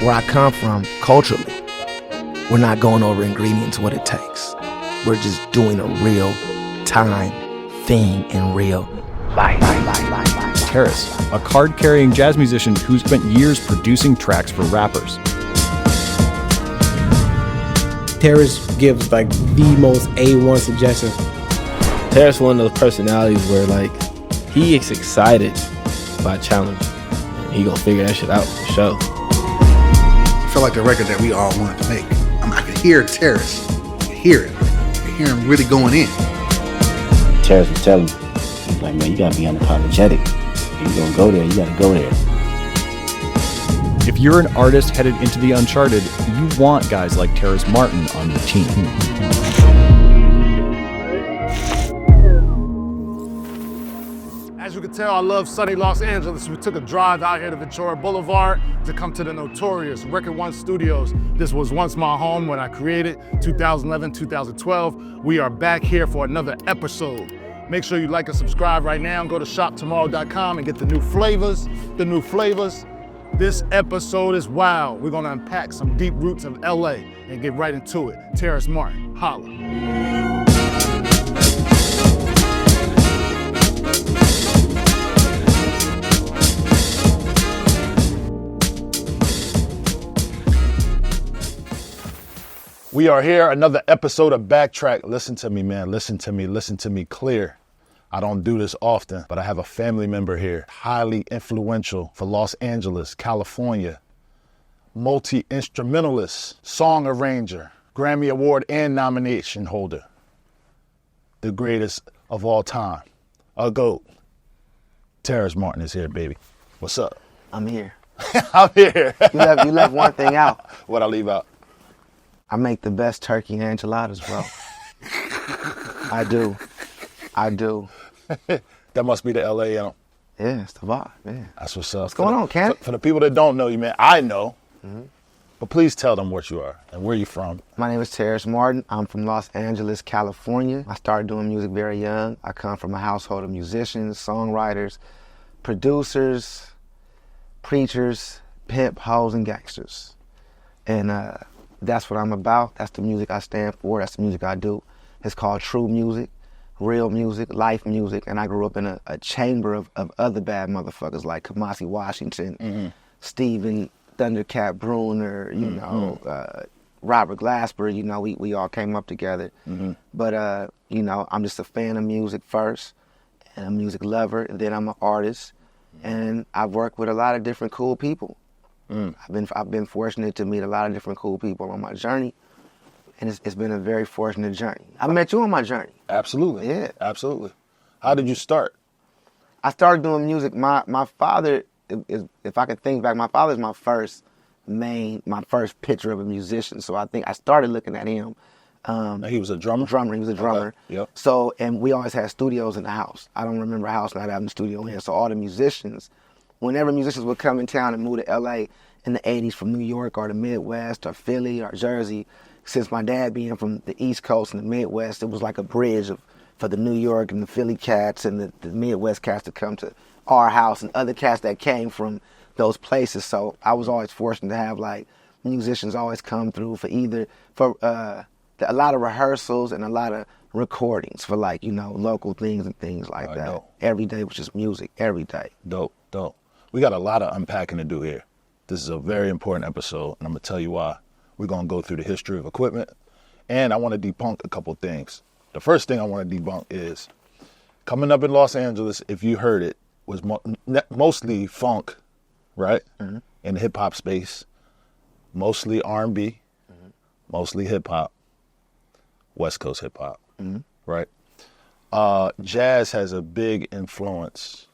where I come from culturally, we're not going over ingredients, what it takes. We're just doing a real time thing in real life. Terrace, a card-carrying jazz musician who spent years producing tracks for rappers. Terrace gives like the most A1 suggestions. Terrace one of those personalities where like he is excited by a challenge. He gonna figure that shit out for sure. I felt like the record that we all wanted to make. I could hear Terrace. I could hear it. I could hear him really going in. Terrace was telling me, he's like, man, you gotta be unapologetic. If you're gonna go there, you gotta go there. If you're an artist headed into the uncharted, you want guys like Terrace Martin on your team. As you can tell, I love sunny Los Angeles. We took a drive out here to Ventura Boulevard to come to the notorious Record One Studios. This was once my home when I created, 2011, 2012. We are back here for another episode. Make sure you like and subscribe right now and go to shoptomorrow.com and get the new flavors, This episode is wild. We're gonna unpack some deep roots of LA and get right into it. Terrace Martin, holla. We are here, another episode of BackTrak. Listen to me, man. Listen to me clear. I don't do this often, but I have a family member here, highly influential for Los Angeles, California, multi-instrumentalist, song arranger, Grammy Award and nomination holder, the greatest of all time, a GOAT. Terrace Martin is here, baby. What's up? I'm here. I'm here. You left one thing out. What'd I leave out? I make the best turkey and enchiladas, bro. I do. That must be the LA, Yeah, it's the vibe, yeah. That's what's up. What's going on, Ken? For the people that don't know you, man, I know. But please tell them what you are and where you're from. My name is Terrace Martin. I'm from Los Angeles, California. I started doing music very young. I come from a household of musicians, songwriters, producers, preachers, pimp, hoes, and gangsters. And that's what I'm about. That's the music I stand for. That's the music I do. It's called true music, real music, life music. And I grew up in a chamber of other bad motherfuckers like Kamasi Washington, Stephen Thundercat Bruner, Robert Glasper. We all came up together. But, I'm just a fan of music first, and a music lover, and then I'm an artist. And I've worked with a lot of different cool people. I've been fortunate to meet a lot of different cool people on my journey, and it's been a very fortunate journey. I met you on my journey. Absolutely. Yeah. Absolutely. How did you start? I started doing music. My father is, if I can think back, my father's my first picture of a musician. So I think I started looking at him. He was a drummer? He was a drummer. Okay. Yep. So, and we always had studios in the house. I don't remember a house not having a studio in. So all the musicians, whenever musicians would come in town and move to LA in the 80s from New York or the Midwest or Philly or Jersey, since my dad being from the East Coast and the Midwest, it was like a bridge for the New York and the Philly cats and the Midwest cats to come to our house and other cats that came from those places. So I was always fortunate to have like musicians always come through for a lot of rehearsals and a lot of recordings for like, local things and things like that. Dope. Every day was just music, every day. Dope. We got a lot of unpacking to do here. This is a very important episode, and I'm going to tell you why. We're going to go through the history of equipment, and I want to debunk a couple things. The first thing I want to debunk is coming up in Los Angeles, if you heard it, was mostly funk, right? In the hip-hop space, mostly R&B, mostly hip-hop, West Coast hip-hop, right? Jazz has a big influence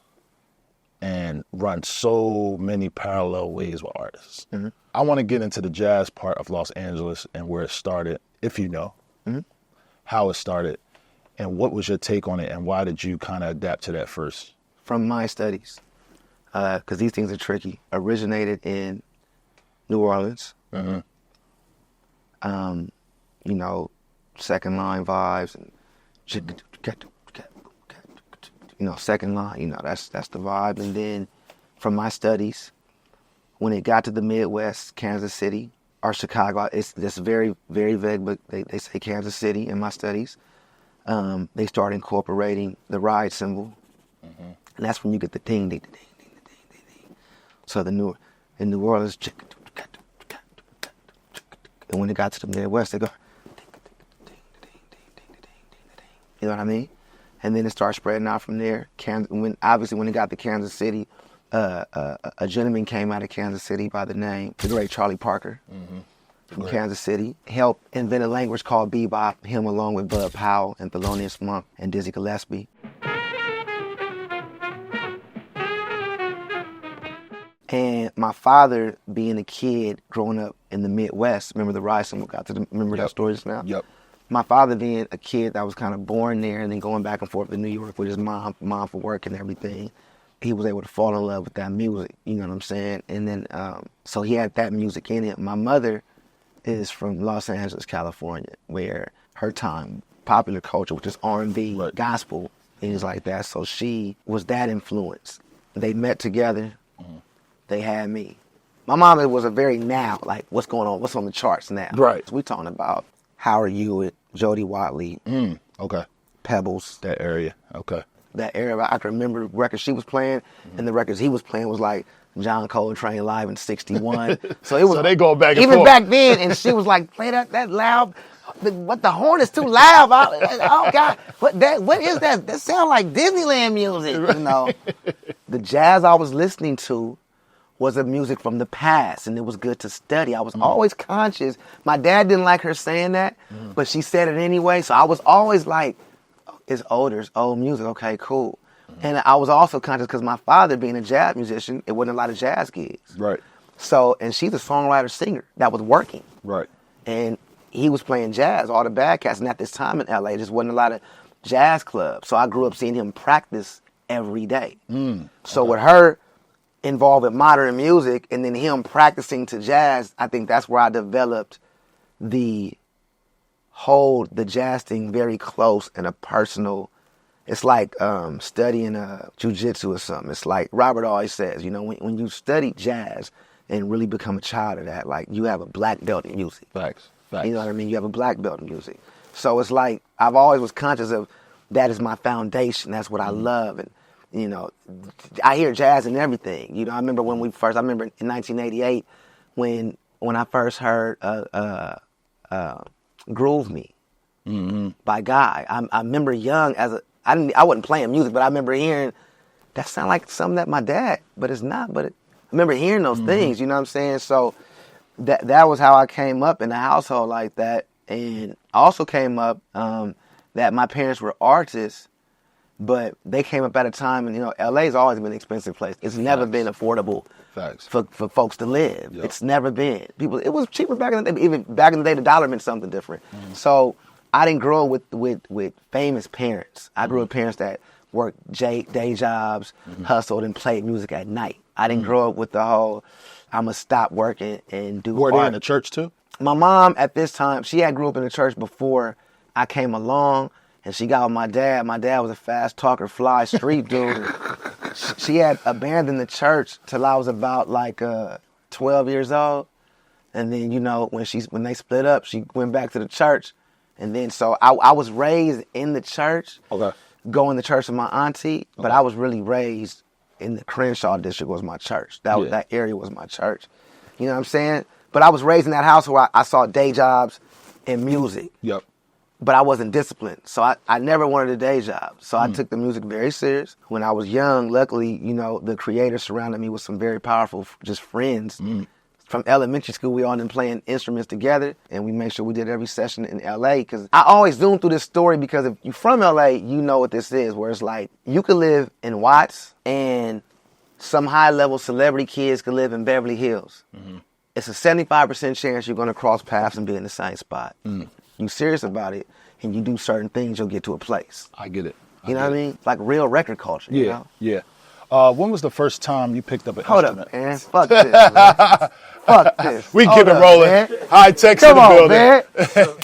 and run so many parallel ways with artists. I want to get into the jazz part of Los Angeles and where it started, if you know, how it started, and what was your take on it, and why did you kind of adapt to that first? From my studies, because these things are tricky, originated in New Orleans. Second line vibes and second line, that's the vibe. And then from my studies, When it got to the Midwest, Kansas City or Chicago, it's very, very vague, but they say Kansas City in my studies. They started incorporating the ride cymbal, and that's when you get the ding, ding, ding, ding, ding, ding, ding. So in New Orleans, and when it got to the Midwest, they go, you know what I mean? And then it started spreading out from there. When it got to Kansas City, a gentleman came out of Kansas City by the name, the great Charlie Parker, from Kansas City, helped invent a language called bebop, him along with Bud Powell and Thelonious Monk and Dizzy Gillespie. And my father, being a kid growing up in the Midwest, remember the ride cymbal remember that story just now? Yep. My father being a kid that was kind of born there and then going back and forth to New York with his mom for work and everything, he was able to fall in love with that music, you know what I'm saying? And then, so he had that music in him. My mother is from Los Angeles, California, where her time, popular culture, which is R&B, gospel, things like that. So she was that influence. They met together. They had me. My mom was a very now, like, what's going on? What's on the charts now? Right. So we talking about Howard Hewitt, Jody Watley, Okay. Pebbles. That area. Okay. That era, I can remember the records she was playing, and the records he was playing was like John Coltrane live in '61. So it was. So they go back and even forth. back then, and she was like, "Play that loud. What the horn is too loud. Oh God, what is that? That sound like Disneyland music." You know, the jazz I was listening to was a music from the past, and it was good to study. I was always conscious. My dad didn't like her saying that, but she said it anyway. So I was always like, it's old music, okay, cool. And I was also conscious because my father being a jazz musician, it wasn't a lot of jazz gigs. Right. So, and she's a songwriter singer that was working. Right. And he was playing jazz, all the bad cats. And at this time in LA, there just wasn't a lot of jazz clubs. So I grew up seeing him practice every day. So with her involved with modern music and then him practicing to jazz, I think that's where I developed the jazz thing very close and a personal. It's like studying jujitsu or something. It's like Robert always says, you know, when you study jazz and really become a child of that, like you have a black belt in music. Facts. You know what I mean? You have a black belt in music. So it's like I've always was conscious of that is my foundation. That's what I love. And, you know, I hear jazz and everything. You know, I remember in 1988 when I first heard Groove Me by Guy. I remember young I wasn't playing music, but I remember hearing that sound like something that my dad, but it's not. But I remember hearing those things, you know what I'm saying? So that was how I came up in a household like that. And I also came up that my parents were artists, but they came up at a time, and, you know, LA's always been an expensive place. It's never been affordable for folks to live. Yep. It's never been. It was cheaper back in the day. Even back in the day, the dollar meant something different. So I didn't grow up with famous parents. I grew up with parents that worked day jobs, hustled, and played music at night. I didn't grow up with the whole, I'm going to stop working and do Were art. they in the church too? My mom, at this time, she had grew up in the church before I came along, and she got with my dad. My dad was a fast talker, fly street dude. She had abandoned the church till I was about 12 years old. And then, you know, when they split up, she went back to the church. And then, so I was raised in the church, going to church with my auntie, but I was really raised in the Crenshaw district was my church. That area was my church. You know what I'm saying? But I was raised in that house where I saw day jobs and music. Yep. But I wasn't disciplined. So I never wanted a day job. So I took the music very serious. When I was young, luckily, you know, the creator surrounded me with some very powerful just friends. From elementary school, we all been playing instruments together, and we made sure we did every session in LA. Because I always zoom through this story, because if you're from LA, you know what this is, where it's like you could live in Watts and some high-level celebrity kids could live in Beverly Hills. It's a 75% chance you're going to cross paths and be in the same spot. You serious about it, and you do certain things, you'll get to a place. I get it. You know what I mean? Like real record culture. Yeah, you know? yeah. When was the first time you picked up an instrument? Hold up, man. Fuck this, man. Fuck this. We keep it rolling. Man. High tech's in Come the on, building. man.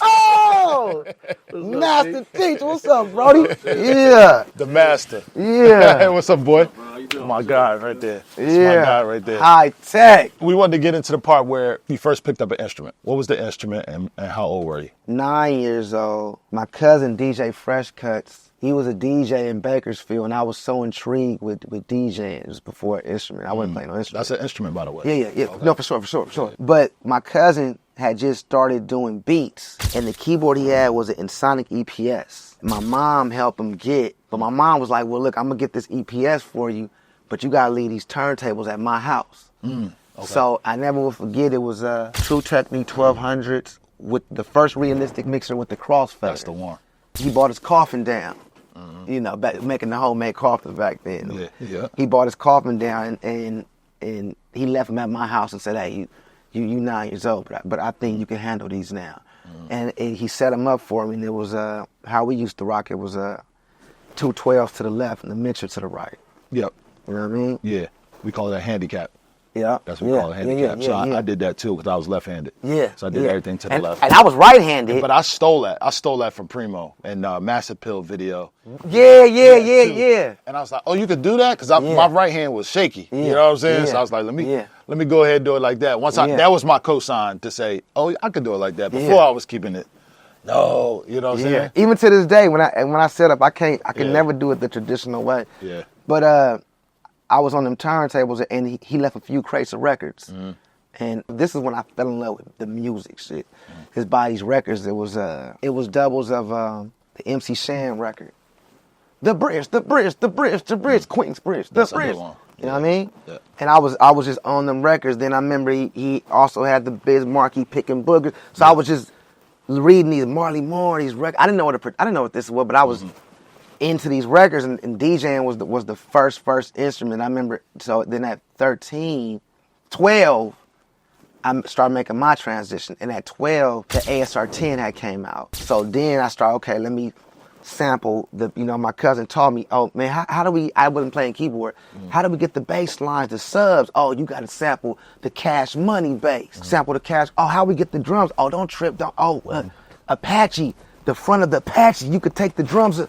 Oh! Master Teacher, what's up, Brody? Yeah. The master. Yeah. What's up, boy? My guy right there. That's Yeah. my guy right there. High tech. We wanted to get into the part where you first picked up an instrument. What was the instrument and how old were you? 9 years old. My cousin DJ Fresh Cuts, he was a DJ in Bakersfield, and I was so intrigued with DJing. It was before an instrument. I wasn't playing no instrument. That's an instrument, by the way. Yeah. Okay. No, for sure. But my cousin had just started doing beats, and the keyboard he had was an Ensoniq EPS. My mom helped him get, but my mom was like, well, look, I'm going to get this EPS for you, but you got to leave these turntables at my house. Okay. So I never will forget, it was a True Technique 1200s with the first realistic mixer with the crossfader. That's the one. He bought his coffin down. You know, making the homemade coffins back then. Yeah. He bought his coffin down and he left him at my house and said, hey, you 9 years old, but I think you can handle these now. And he set him up for me, and it was how we used to rock. It was 2 12s to the left and the mixer to the right. Yep. You know what I mean? Yeah. We call it a handicap. Yeah. That's what we call it, handicap. Yeah, so I did that too because I was left-handed. Yeah. So I did everything to the left. And I was right-handed. But I stole that. I stole that from Primo in Massive Pill video. Yeah. And I was like, oh, you could do that? Because my right hand was shaky. Yeah. You know what I'm saying? Yeah. So I was like, let me go ahead and do it like that. That was my cosign to say, oh, I could do it like that. Before I was keeping it. No, you know what I'm saying? Even to this day, when I set up, I can never do it the traditional way. Yeah. But I was on them turntables, and he left a few crates of records. And this is when I fell in love with the music shit. His by these records, it was doubles of the MC Shan record. The bridge, Queen's Bridge, the That's a bridge. good one. You know what I mean? Yeah. And I was just on them records. Then I remember he also had the Biz Markie Picking Boogers. So I was just reading these Marley Moore, these records. I didn't know what this was, but I was into these records, and DJing was the first instrument. I remember. So then at 12, I started making my transition, and at 12, the ASR 10 had came out. So then I started, okay, let me sample my cousin taught me, oh man, how do we, I wasn't playing keyboard, how do we get the bass lines, the subs? Oh, you gotta sample the Cash Money bass, sample the Cash, oh, how we get the drums? Oh, don't trip, Apache, the front of the Apache, you could take the drums.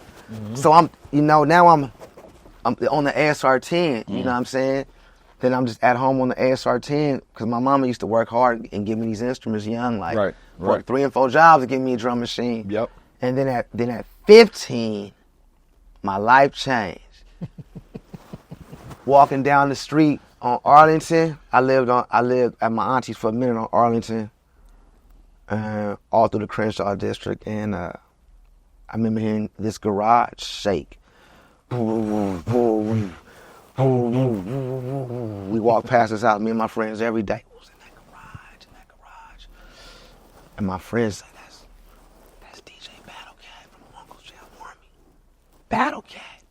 So I'm now I'm on the ASR 10, you know what I'm saying? Then I'm just at home on the ASR 10 because my mama used to work hard and give me these instruments young, like work 3 and 4 jobs to give me a drum machine. Yep. And then at 15, my life changed. Walking down the street on Arlington, I lived at my auntie's for a minute on Arlington, all through the Crenshaw district, and I remember hearing this garage shake. We walked past this house, me and my friends every day. What was in that garage? And my friends said, that's DJ Battlecat from Uncle Jam Army. Battlecat?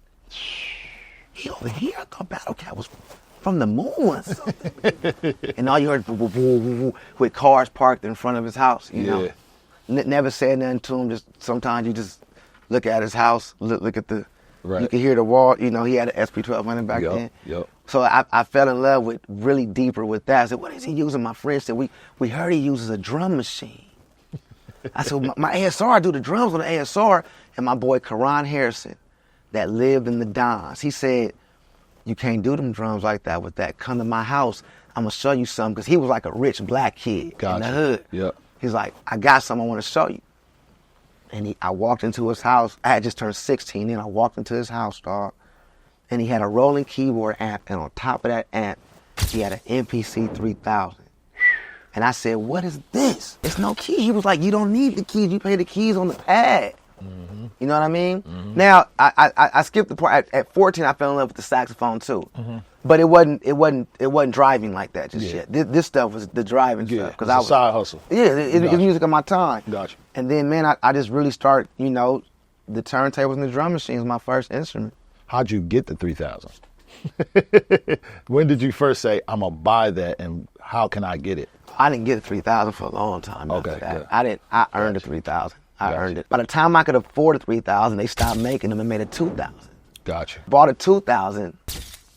He over here? I thought Battlecat was from the moon or something. And all you heard with cars parked in front of his house, you know. Never said nothing to him. Just sometimes you just look at his house, look at the. Right. You could hear the wall. You know, he had an SP1200 back then. Yep. So I fell in love with really deeper with that. I said, what is he using? My friend said, we heard he uses a drum machine. I said, my ASR, I do the drums on the ASR. And my boy Karan Harrison, that lived in the Dons, he said, you can't do them drums like that with that. Come to my house. I'm going to show you something. Because he was like a rich black kid in the hood. Yep. He's like, I got something I want to show you. And I walked into his house. I had just turned 16 and I walked into his house, dog. And he had a rolling keyboard amp, and on top of that amp, he had an MPC 3000. And I said, what is this? It's no key. He was like, you don't need the keys. You play the keys on the pad. Mm-hmm. You know what I mean? Mm-hmm. Now, I skipped the part. At 14, I fell in love with the saxophone too. Mm-hmm. But it wasn't driving like that just yet. This stuff was the driving stuff. Because I was a side hustle. Yeah, it's music of my time. Gotcha. And then, man, I just really start, the turntables and the drum machines, my first instrument. How'd you get the 3000? When did you first say, I'm going to buy that, and how can I get it? I didn't get a 3000 for a long time after that. Good. I earned a 3000. I earned it. By the time I could afford a 3000, they stopped making them and made a 2000. Gotcha. Bought a 2000.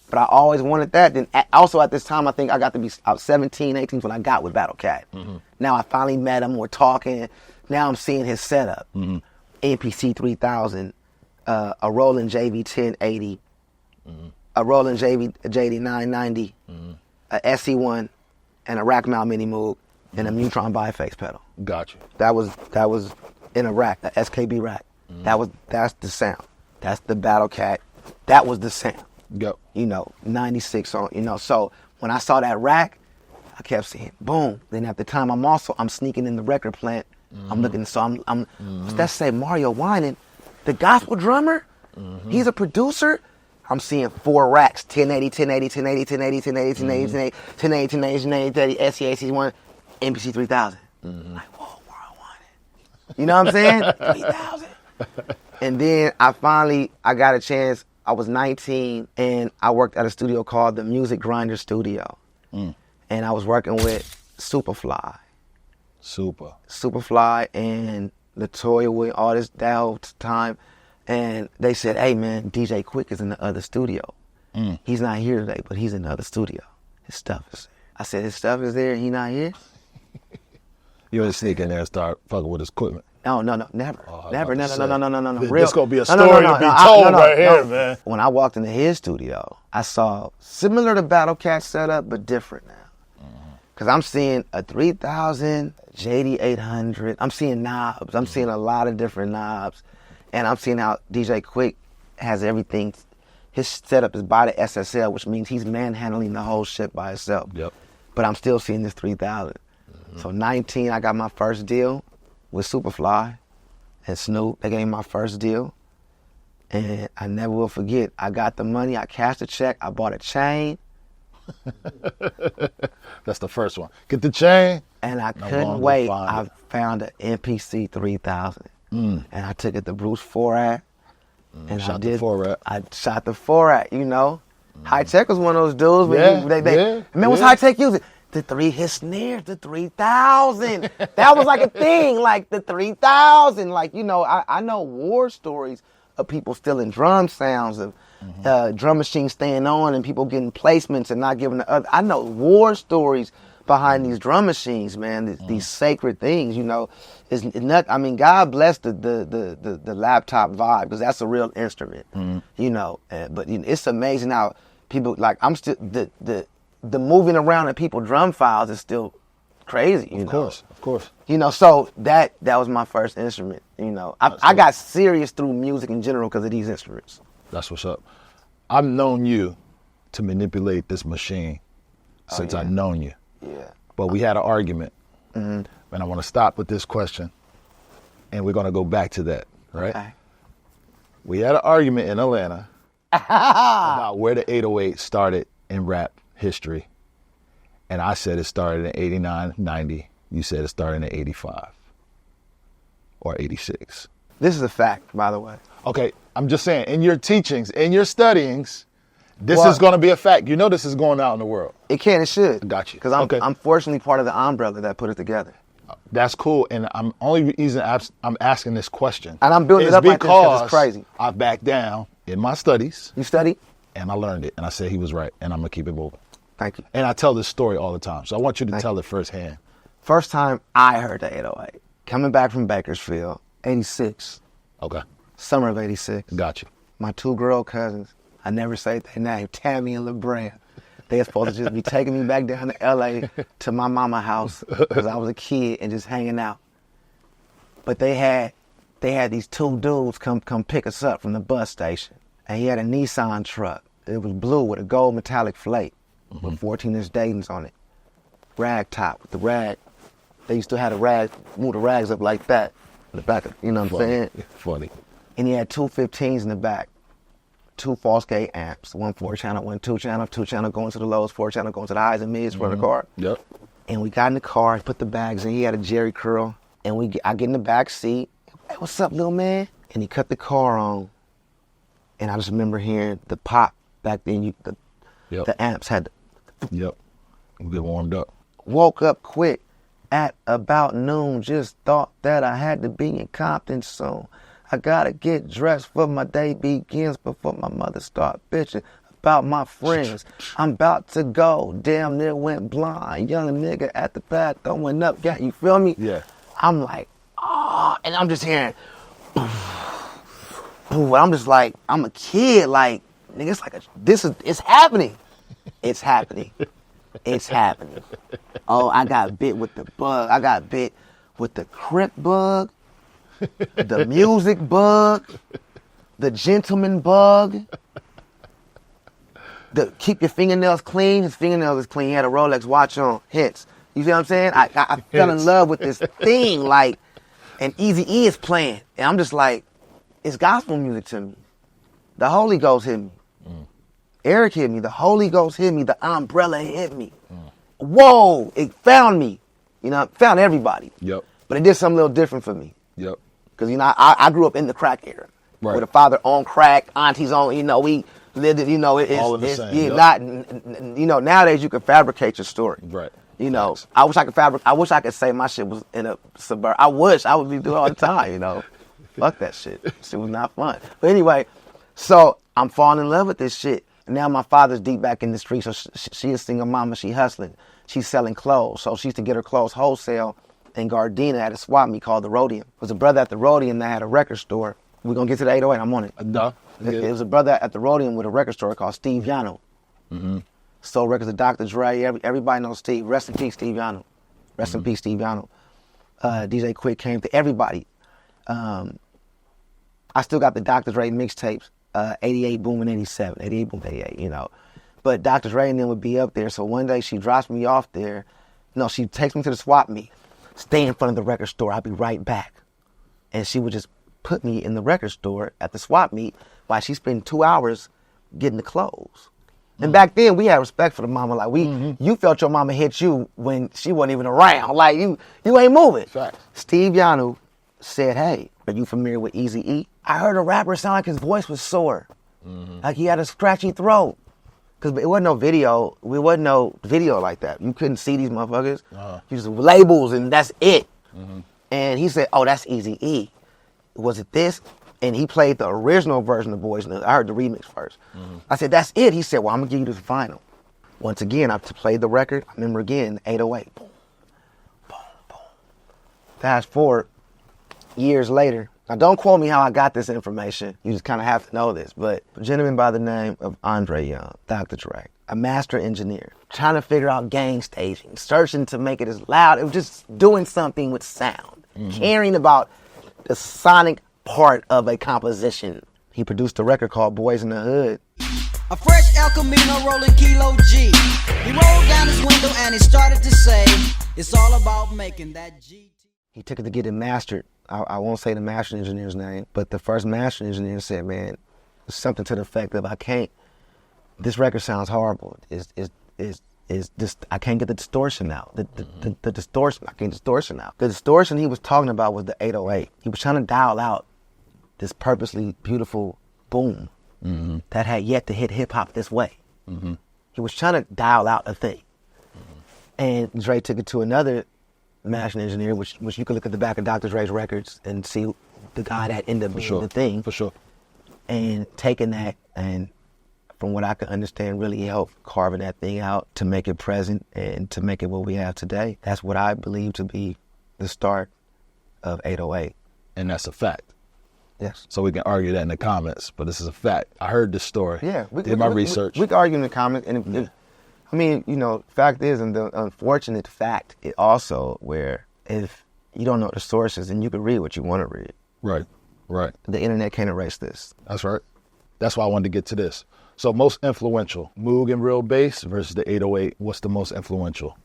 But I always wanted that. Then also at this time, I think I got to be 17, 18 when I got with Battlecat. Mm-hmm. Now I finally met him. We're talking. Now I'm seeing his setup. Mm-hmm. MPC 3000, a Roland JV 1080, a Roland JD 990, a SE1, and a rack mount mini moog, and a Mutron biface pedal. Gotcha. That was in a rack, a SKB rack. That's the sound. That's the Battle Cat. That was the sound. Yep. 96 on, so when I saw that rack, I kept saying, boom. Then at the time, I'm sneaking in the record plant. I'm looking, so let's say Mario Winan, the gospel drummer, he's a producer. I'm seeing 4 racks, 1080, 1080, 1080, 1080, 1080, 1080, 1080, 1080, 1080, 1080, SE1, MPC 3000. Like, whoa, Mario Winan. You know what I'm saying? 3000. And then I got a chance. I was 19 and I worked at a studio called the Music Grinder Studio. And I was working with Superfly and Latoya with all this that whole time. And they said, hey man, DJ Quick is in the other studio. He's not here today, but he's in the other studio. His stuff is there. I said, his stuff is there and he not here? You would sneak in there and start fucking with his equipment. No, never. Never. No. This gonna be a story to be told right here, man. When I walked into his studio, I saw similar to Battle Cat setup, but different now. Cause I'm seeing a 3000, JD 800. I'm seeing knobs. I'm seeing a lot of different knobs, and I'm seeing how DJ Quick has everything. His setup is by the SSL, which means he's manhandling the whole shit by himself. Yep. But I'm still seeing this 3000. So 19, I got my first deal with Superfly and Snoop. They gave me my first deal. And I never will forget, I got the money, I cashed the check, I bought a chain. That's the first one. Get the chain. And I couldn't wait. I found an MPC 3000. And I took it to Bruce Forat. And Shot the Forat. I shot the Forat, High Tech was one of those dudes. What's High Tech using? His snares, the 3000. That was like a thing, like the 3000. Like, I know war stories of people stealing drum sounds, of drum machines staying on and people getting placements and not giving the other. I know war stories behind these drum machines, man, these sacred things, It's not, God bless the laptop vibe, because that's a real instrument, but it's amazing how people, like, I'm still, the moving around of people drum files is still crazy, Of course. So that was my first instrument, I got serious through music in general because of these instruments. That's what's up. I've known you to manipulate this machine since I've known you. Yeah. But we had an argument, and I want to stop with this question, and we're going to go back to that, right? Okay. We had an argument in Atlanta about where the 808 started in rap history. And I said it started in 89, 90. You said it started in 85 or 86. This is a fact, by the way. Okay, I'm just saying, in your teachings, in your studyings, this is going to be a fact. This is going out in the world. It can, it should. Got you. Because I'm fortunately part of the umbrella that put it together. That's cool, and I'm only reason I'm asking this question. And I'm building it up like this because it's crazy. I backed down in my studies. You studied? And I learned it, and I said he was right, and I'm going to keep it moving. Thank you. And I tell this story all the time, so I want you to tell it firsthand. First time I heard the 808, coming back from Bakersfield, 86. Okay. Summer of 86. Got you. My 2 girl cousins, I never say their name, Tammy and LeBrea. They were supposed to just be taking me back down to L.A. to my mama house because I was a kid and just hanging out. But they had these 2 dudes come pick us up from the bus station. And he had a Nissan truck. It was blue with a gold metallic flake with 14-inch Dayton's on it. Rag top with the rag. They used to have move the rags up like that in the back of, you know what I'm saying? Funny. And he had 2 15s in the back. 2 false gate amps, 1 4-channel, 1 2-channel, 2-channel going to the lows, 4-channel going to the highs and mids for the car. Yep. And we got in the car, put the bags in. He had a Jerry curl, and I get in the back seat. Hey, what's up, little man? And he cut the car on, and I just remember hearing the pop back then. The amps had. Yep. We get warmed up. Woke up quick at about noon. Just thought that I had to be in Compton soon. I gotta get dressed for my day begins before my mother start bitching about my friends. I'm about to go. Damn near went blind. Young nigga at the pad throwing up. You feel me? Yeah. I'm like, and I'm just hearing, and I'm just like, I'm a kid, like, nigga, it's like it's happening. It's happening. It's happening. Oh, I got bit with the bug. I got bit with the Crip bug, the music bug, the gentleman bug, the keep your fingernails clean. His fingernails is clean. He had a Rolex watch on. Hence. You see what I'm saying? I fell in love with this thing, like, and Eazy-E is playing. And I'm just like, it's gospel music to me. The Holy Ghost hit me. Eric hit me. The Holy Ghost hit me. The umbrella hit me. Whoa, it found me. You know, it found everybody. Yep. But it did something a little different for me. Yep. Because, you know, I grew up in the crack era. Right. With a father on crack, aunties on, you know, we lived it, you know, all in the same. Yeah, Yep. you know, nowadays you can fabricate your story. Right. You know, I wish I could say my shit was in a suburb. I wish I would be doing it all the time, you know. Fuck that shit. Shit was not fun. But anyway, so I'm falling in love with this shit. Now my father's deep back in the street, so she is single mama, she hustling. She's selling clothes. So she used to get her clothes wholesale in Gardena at a swap meet called the Rhodium. It was a brother at the Rhodium that had a record store. We're going to get to the 808, I'm on it. No. It was a brother at the Rhodium with a record store called Steve Yano. Sold records of Dr. Dre. Everybody knows Steve. Rest in peace, Steve Yano. Rest in peace, Steve Yano. DJ Quick came to everybody. I still got the Dr. Dre mixtapes, 88 Boom and 87, 88 Boom 88, you know. But Dr. Dre and them would be up there. So one day she drops me off there. No, she takes me to the swap meet. Stay in front of the record store. I'll be right back. And she would just put me in the record store at the swap meet while she spent 2 hours getting the clothes. And back then, we had respect for the mama. Like, you felt your mama hit you when she wasn't even around. Like, you ain't moving. Facts. Steve Yanu said, hey, are you familiar with Eazy-E? I heard a rapper sound like his voice was sore. Like he had a scratchy throat. Because it wasn't no video. It wasn't no video like that. You couldn't see these motherfuckers. You just labels, and that's it. And he said, oh, that's Eazy-E. Was it this? And he played the original version of Boys. I heard the remix first. I said, that's it. He said, well, I'm going to give you this vinyl. Once again, I played the record. I remember again, 808. Boom, boom, boom. Fast forward, years later. Now, don't quote me how I got this information. You just kind of have to know this. But a gentleman by the name of Andre Young, Dr. Dre, a master engineer, trying to figure out gang staging, searching to make it as loud. It was just doing something with sound, caring about the sonic part of a composition. He produced a record called Boys in the Hood. A fresh El Camino rolling Kilo G. He rolled down his window and he started to say, it's all about making that GT. He took it to get it mastered. I won't say the master engineer's name, but the first master engineer said, man, it's something to the effect of, this record sounds horrible. I can't get the distortion out. The distortion, I can't distortion out. The distortion he was talking about was the 808. He was trying to dial out this purposely beautiful boom that had yet to hit hip hop this way. He was trying to dial out a thing. And Dre took it to another master engineer, which you could look at the back of Dr. Dre's records and see the guy that ended up being the thing. For sure. And taking that and, from what I can understand, really helped carving that thing out to make it present and to make it what we have today. That's what I believe to be the start of 808. And that's a fact. Yes. So we can argue that in the comments, but this is a fact. I heard this story. Yeah. Did my research. We can argue in the comments. And fact is, and the unfortunate fact is also where if you don't know the sources, then you can read what you want to read. Right. The internet can't erase this. That's right. That's why I wanted to get to this. So most influential, Moog and real bass versus the 808. What's the most influential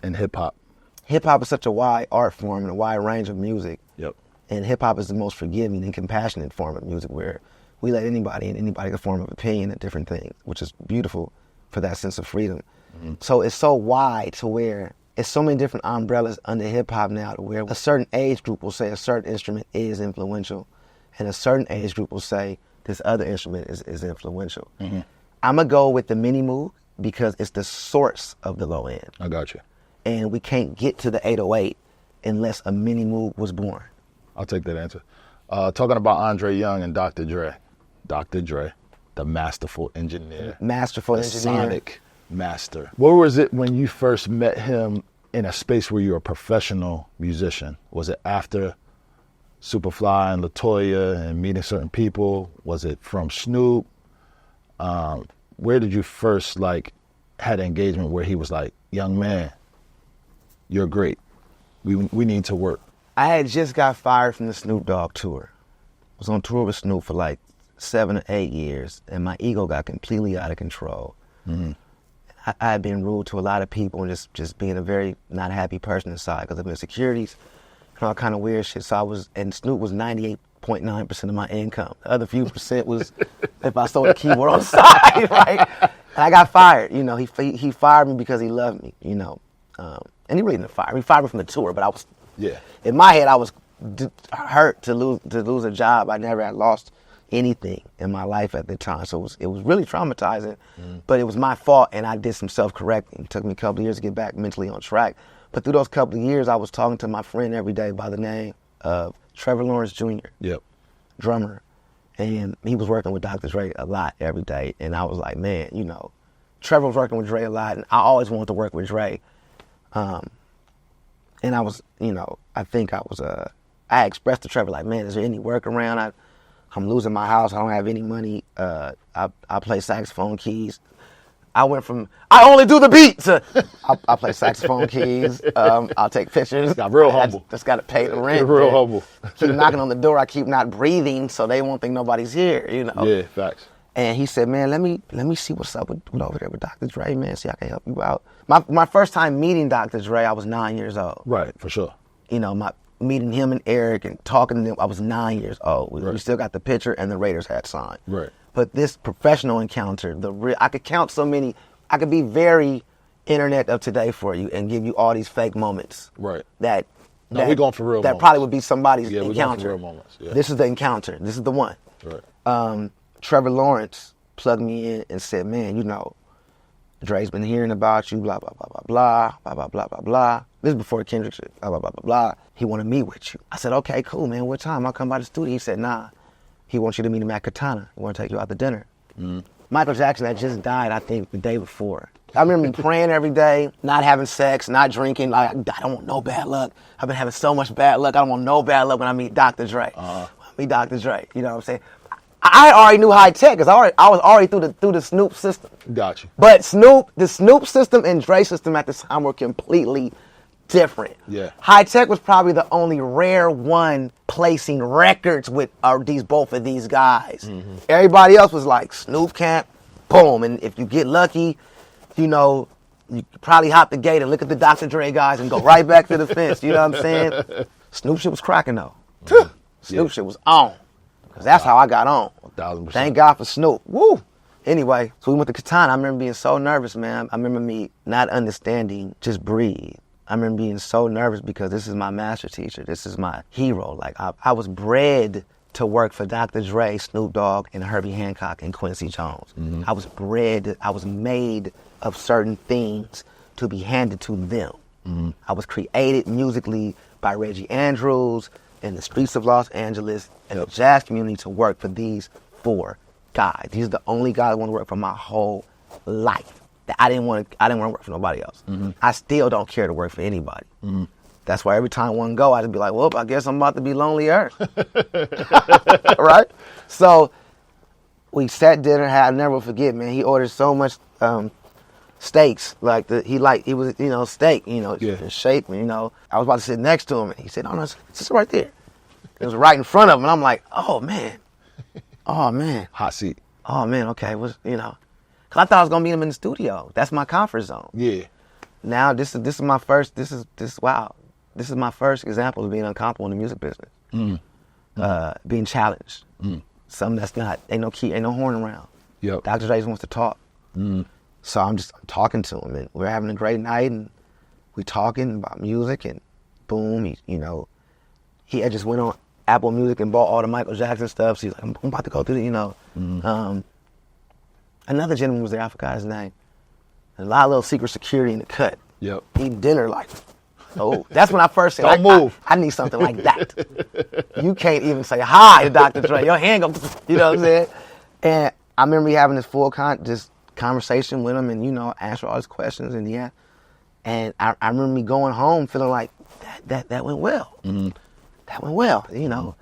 in hip hop? Hip hop is such a wide art form and a wide range of music. Yep. And hip hop is the most forgiving and compassionate form of music where we let anybody and anybody can form of opinion at different things, which is beautiful for that sense of freedom. So it's so wide to where it's so many different umbrellas under hip hop now to where a certain age group will say a certain instrument is influential and a certain age group will say this other instrument is influential. I'm going to go with the mini Moog because it's the source of the low end. I got you. And we can't get to the 808 unless a mini Moog was born. I'll take that answer. Talking about Andre Young and Dr. Dre. Dr. Dre, the masterful engineer. Masterful the engineer. Sonic master. What was it when you first met him in a space where you were a professional musician? Was it after Superfly and LaToya and meeting certain people? Was it from Snoop? Where did you first had engagement where he was like, young man, you're great. We need to work. I had just got fired from the Snoop Dogg tour. I was on tour with Snoop for like 7 or 8 years, and my ego got completely out of control. Mm-hmm. I had been rude to a lot of people and just being a very not happy person inside because of insecurities and all kind of weird shit. So and Snoop was 98.9% of my income. The other few percent was if I sold a keyboard on the side, right? And I got fired. You know, he fired me because he loved me, you know. And he really didn't fire me. He fired me from the tour, but I was, in my head, I was hurt to lose a job. I never had lost anything in my life at the time. So it was really traumatizing, but it was my fault, and I did some self-correcting. It took me a couple of years to get back mentally on track. But through those couple of years, I was talking to my friend every day by the name of Trevor Lawrence Jr., drummer. And he was working with Dr. Dre a lot every day. And I was like, man, you know, Trevor was working with Dre a lot, and I always wanted to work with Dre. And I was, you know, I think I expressed to Trevor, like, man, is there any workaround? I'm losing my house. I don't have any money. I play saxophone keys. I went from, I only do the beat to, I play saxophone keys. I'll take pictures. Got real humble. Just got to pay the rent. Real humble. Keep knocking on the door. I keep not breathing so they won't think nobody's here, you know. Yeah, facts. And he said, man, let me see what's up with over there with Dr. Dre, man. See, I can help you out. My first time meeting Dr. Dre, I was 9 years old. Right, for sure. You know, meeting him and Eric and talking to them, I was 9 years old. We still got the picture and the Raiders hat signed. Right. But this professional encounter, I could count so many. I could be very internet of today for you and give you all these fake moments. Right. We're going for real that moments. probably would be somebody's encounter. We're going for real moments. Yeah. This is the encounter. This is the one. Right. Trevor Lawrence plugged me in and said, man, you know, Dre's been hearing about you, blah, blah, blah, blah, blah, blah, blah, blah, blah, blah. This is before Kendrick shit, blah, blah, blah, blah, blah. He wanted to meet with you. I said, okay, cool, man. What time? I'll come by the studio. He said, nah. He wants you to meet him at Katana. He want to take you out to dinner. Mm-hmm. Michael Jackson had just died, I think, the day before. I remember praying every day, not having sex, not drinking. Like, I don't want no bad luck. I've been having so much bad luck. I don't want no bad luck when I meet Dr. Dre. When I meet Dr. Dre, you know what I'm saying? I already knew high tech because I was already through the Snoop system. Got you. But the Snoop system and Dre system at the time were completely different. Yeah. High tech was probably the only rare one placing records with both of these guys. Mm-hmm. Everybody else was like Snoop Camp, boom, and if you get lucky, you know, you probably hop the gate and look at the Dr. Dre guys and go right back to the fence. You know what I'm saying? Snoop shit was cracking though. Mm-hmm. Snoop shit was on. Because that's how I got on. 1,000%. Thank God for Snoop. Woo! Anyway, so we went to Katana. I remember being so nervous, man. I remember me not understanding, just breathe. I remember being so nervous because this is my master teacher. This is my hero. Like, I was bred to work for Dr. Dre, Snoop Dogg, and Herbie Hancock and Quincy Jones. Mm-hmm. I was made of certain things to be handed to them. Mm-hmm. I was created musically by Reggie Andrews in the streets of Los Angeles and the jazz community to work for these 4 guys. These are the only guys I want to work for my whole life. I didn't want to work for nobody else. Mm-hmm. I still don't care to work for anybody. Mm-hmm. That's why every time one go, I just be like, well, I guess I'm about to be lonelier. Right? So we sat dinner. I'll never forget, man. He ordered so much steaks. He was, you know, steak, you know, shape, you know. I was about to sit next to him, and he said, oh, no, it's right there. It was right in front of him, and I'm like, oh, man. Hot seat. Oh, man, okay. You know, because I thought I was going to meet him in the studio. That's my comfort zone. Yeah. Now, this is my first, wow. This is my first example of being uncomfortable in the music business. Being challenged. Something that's ain't no horn around. Yep. Dr. Dre wants to talk. So I'm talking to him, and we're having a great night, and we talking about music, and boom, he had just went on Apple Music and bought all the Michael Jackson stuff. So he's like, I'm about to go through the, another gentleman was there, I forgot his name. A lot of little secret security in the cut. Yep. Eating dinner like, oh, that's when I first said, don't move. I need something like that. You can't even say hi to Dr. Dre. Your hand goes, you know what I'm saying? And I remember me having this full conversation with him and, you know, answer all his questions and yeah. And I remember me going home feeling like that went well. Mm-hmm. That went well, you know.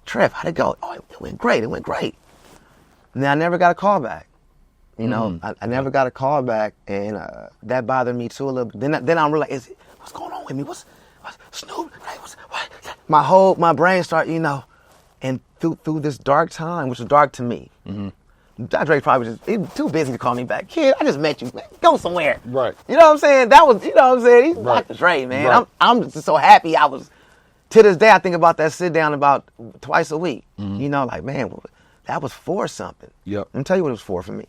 Trev, how'd it go? Oh, it went great. And then I never got a call back. You know, I never got a call back, and that bothered me too a little bit. Then I'm really like, what's going on with me? What's Snoop? What? My brain started, you know, and through this dark time, which was dark to me. Dre probably he was too busy to call me back. Kid, I just met you. Man, go somewhere. Right. You know what I'm saying? That was, you know what I'm saying? He's Right. Dr. Dre, man. Right. I'm just so happy I was. To this day, I think about that sit down about twice a week. You know, like, man, that was for something. Yep. Let me tell you what it was for me.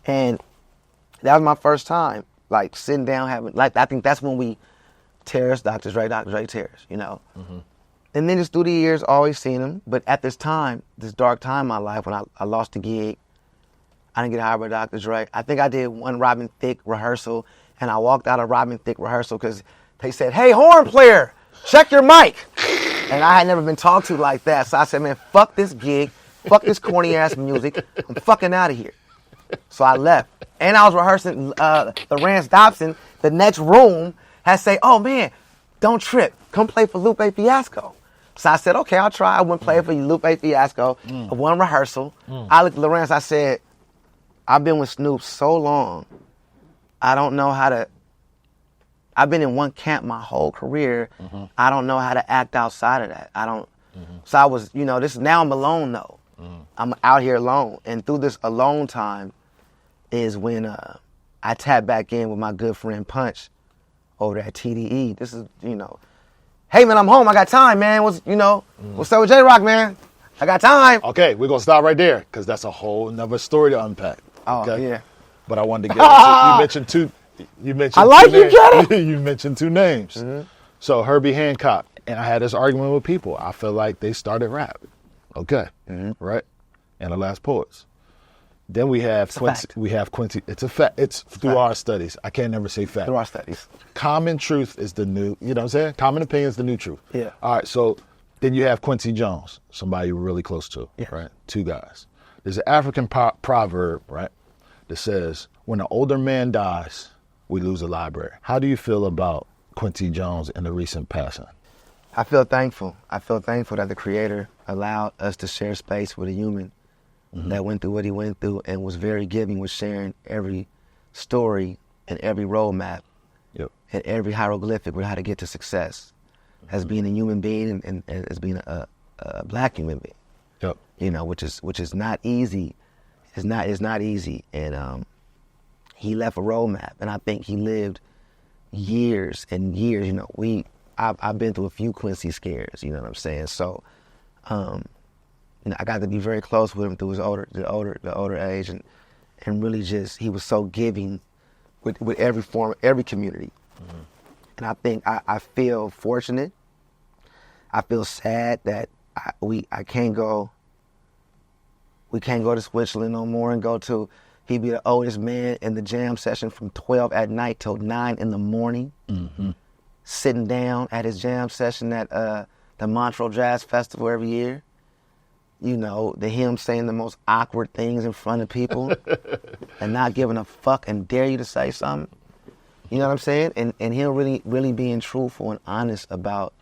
And that was my first time, like, sitting down having, like, I think that's when we, Terrace, Dr. Dre, Terrace, you know. And then just through the years, always seen him. But at this time, this dark time in my life, when I lost the gig, I didn't get hired by Dr. Dre. I think I did one Robin Thicke rehearsal, and I walked out of Robin Thicke rehearsal because they said, hey, horn player, check your mic. And I had never been talked to like that. So I said, man, fuck this gig, fuck this corny ass music. I'm fucking out of here. So I left. And I was rehearsing Lawrence Dobson. The next room had say, oh man, don't trip. Come play for Lupe Fiasco. So I said, okay, I'll try. I went play for Lupe Fiasco. One rehearsal. I looked at Lawrence, I said, I've been with Snoop so long, I don't know how to, I've been in one camp my whole career. I don't know how to act outside of that. I don't, so I was, you know, now I'm alone though. I'm out here alone. And through this alone time is when I tapped back in with my good friend Punch over there at TDE. This is, you know, hey man, I'm home. I got time, man. What's up with J-Rock, man? I got time. Okay, we're going to stop right there because that's a whole nother story to unpack. Oh, Okay? yeah. But I wanted to get into, you mentioned I like two you, names. get it? You mentioned two names. So Herbie Hancock, and I had this argument with people. I feel like they started rap. Okay, right? And the Last Poets. Then we have Quincy. Fact. We have Quincy. It's a fact. It's through our studies. I can't never say fact. Through our studies. Common truth is the new, you know what I'm saying? Common opinion is the new truth. Yeah. All right, so then you have Quincy Jones, somebody you're really close to, right? Two guys. There's an African proverb, right, that says, when an older man dies, we lose a library. How do you feel about Quincy Jones and the recent passing? I feel thankful. I feel thankful that the Creator allowed us to share space with a human that went through what he went through and was very giving with sharing every story and every roadmap and every hieroglyphic with how to get to success as being a human being and as being a black human being. Yep. You know, which is not easy. It's not easy. And he left a roadmap, and I think he lived years and years. You know, I've been through a few Quincy scares. You know what I'm saying? So, you know, I got to be very close with him through the older age, and really just he was so giving with every form, every community. And I think I feel fortunate. I feel sad that we can't go to Switzerland no more and go to, he'd be the oldest man in the jam session from 12 at night till 9 in the morning, sitting down at his jam session at the Montreux Jazz Festival every year. You know, him saying the most awkward things in front of people and not giving a fuck and dare you to say something. You know what I'm saying? And him really being truthful and honest about